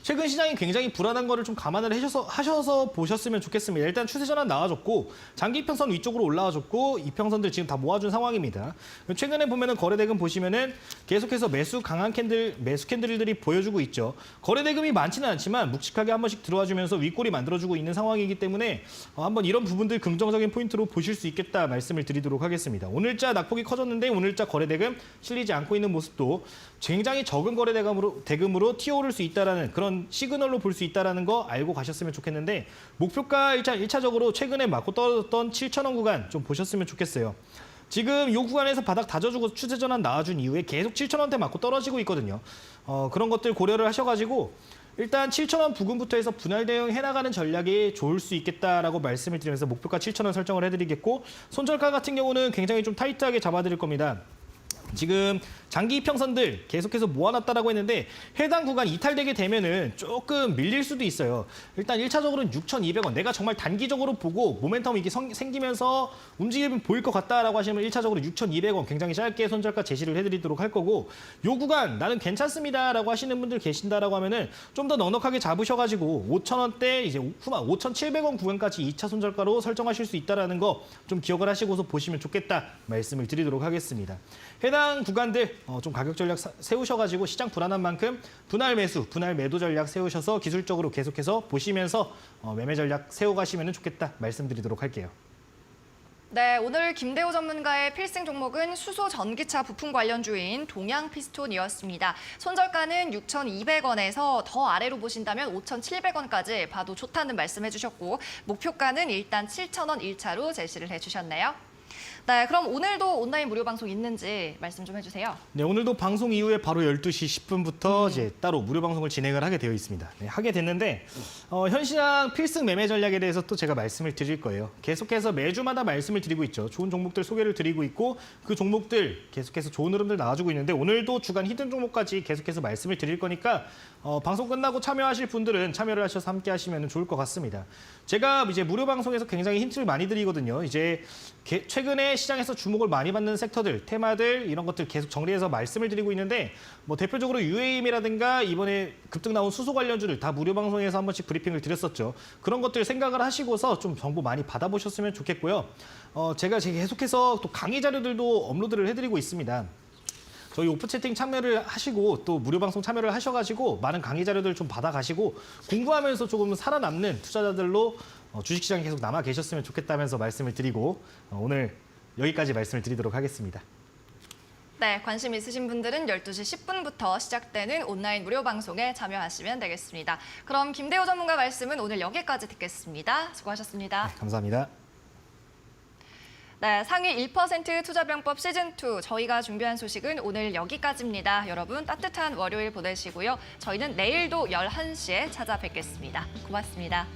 최근 시장이 굉장히 불안한 거를 좀 감안을 하셔서 보셨으면 좋겠습니다. 일단 추세 전환 나와줬고 장기 이평선 위쪽으로 올라와줬고 이평선들 지금 다 모아준 상황입니다. 최근에 보면은 거래대금 보시면은 계속해서 매수 캔들들이 보여주고 있죠. 거래대금이 많지는 않지만 묵직하게 한 번씩 들어와주면서 윗골이 만들어주고 있는 상황이기 때문에 한번 이런 부분들 긍정적인 포인트로 보실 수 있겠다 말씀을 드리도록 하겠습니다. 오늘자 낙폭이 커졌는데 오늘자 거래대금 실리지 않고 있는 모습도 굉장히 적은 거래대금으로 튀어오를 수 있다라는 그런 시그널로 볼 수 있다는 거 알고 가셨으면 좋겠는데 목표가 일단 1차적으로 최근에 맞고 떨어졌던 7,000원 구간 좀 보셨으면 좋겠어요. 지금 이 구간에서 바닥 다져주고 추세 전환 나와준 이후에 계속 7,000원대 맞고 떨어지고 있거든요. 그런 것들 고려를 하셔가지고 일단 7,000원 부근부터 해서 분할 대응 해나가는 전략이 좋을 수 있겠다라고 말씀을 드리면서 목표가 7,000원 설정을 해드리겠고 손절가 같은 경우는 굉장히 좀 타이트하게 잡아드릴 겁니다. 지금 장기 이평선들 계속해서 모아놨다라고 했는데 해당 구간 이탈되게 되면은 조금 밀릴 수도 있어요. 일단 1차적으로는 6,200원. 내가 정말 단기적으로 보고 모멘텀이 이게 생기면서 움직임이 보일 것 같다라고 하시면 1차적으로 6,200원 굉장히 짧게 손절가 제시를 해드리도록 할 거고 요 구간 나는 괜찮습니다라고 하시는 분들 계신다라고 하면은 좀 더 넉넉하게 잡으셔가지고 5,000원대 이제 후반 5,700원 구간까지 2차 손절가로 설정하실 수 있다라는 거 좀 기억을 하시고서 보시면 좋겠다 말씀을 드리도록 하겠습니다. 해당 구간들 좀 가격 전략 세우셔가지고 시장 불안한 만큼 분할 매수, 분할 매도 전략 세우셔서 기술적으로 계속해서 보시면서 매매 전략 세워가시면 좋겠다 말씀드리도록 할게요. 네, 오늘 김대호 전문가의 필승 종목은 수소 전기차 부품 관련주인 동양피스톤이었습니다. 손절가는 6,200원에서 더 아래로 보신다면 5,700원까지 봐도 좋다는 말씀해 주셨고 목표가는 일단 7,000원 1차로 제시를 해주셨네요. 네, 그럼 오늘도 온라인 무료 방송 있는지 말씀 좀 해주세요. 네, 오늘도 방송 이후에 바로 12시 10분부터 이제 따로 무료 방송을 진행을 하게 되어 있습니다. 네, 하게 됐는데 현 시장 필승 매매 전략에 대해서 또 제가 말씀을 드릴 거예요. 계속해서 매주마다 말씀을 드리고 있죠. 좋은 종목들 소개를 드리고 있고 그 종목들 계속해서 좋은 흐름들 나와주고 있는데 오늘도 주간 히든 종목까지 계속해서 말씀을 드릴 거니까 방송 끝나고 참여하실 분들은 참여를 하셔서 함께 하시면 좋을 것 같습니다. 제가 이제 무료 방송에서 굉장히 힌트를 많이 드리거든요. 이제 최근에 시장에서 주목을 많이 받는 섹터들, 테마들 이런 것들 계속 정리해서 말씀을 드리고 있는데 뭐 대표적으로 UAM이라든가 이번에 급등 나온 수소 관련주를 다 무료 방송에서 한 번씩 브리핑을 드렸었죠. 그런 것들 생각을 하시고서 좀 정보 많이 받아보셨으면 좋겠고요. 제가 계속해서 또 강의 자료들도 업로드를 해드리고 있습니다. 저희 오프 채팅 참여를 하시고 또 무료 방송 참여를 하셔가지고 많은 강의 자료들 좀 받아가시고 공부하면서 조금 살아남는 투자자들로 주식시장에 계속 남아 계셨으면 좋겠다면서 말씀을 드리고 오늘 여기까지 말씀을 드리도록 하겠습니다. 네, 관심 있으신 분들은 12시 10분부터 시작되는 온라인 무료 방송에 참여하시면 되겠습니다. 그럼 김대호 전문가 말씀은 오늘 여기까지 듣겠습니다. 수고하셨습니다. 네, 감사합니다. 네, 상위 1% 투자병법 시즌2 저희가 준비한 소식은 오늘 여기까지입니다. 여러분 따뜻한 월요일 보내시고요. 저희는 내일도 11시에 찾아뵙겠습니다. 고맙습니다.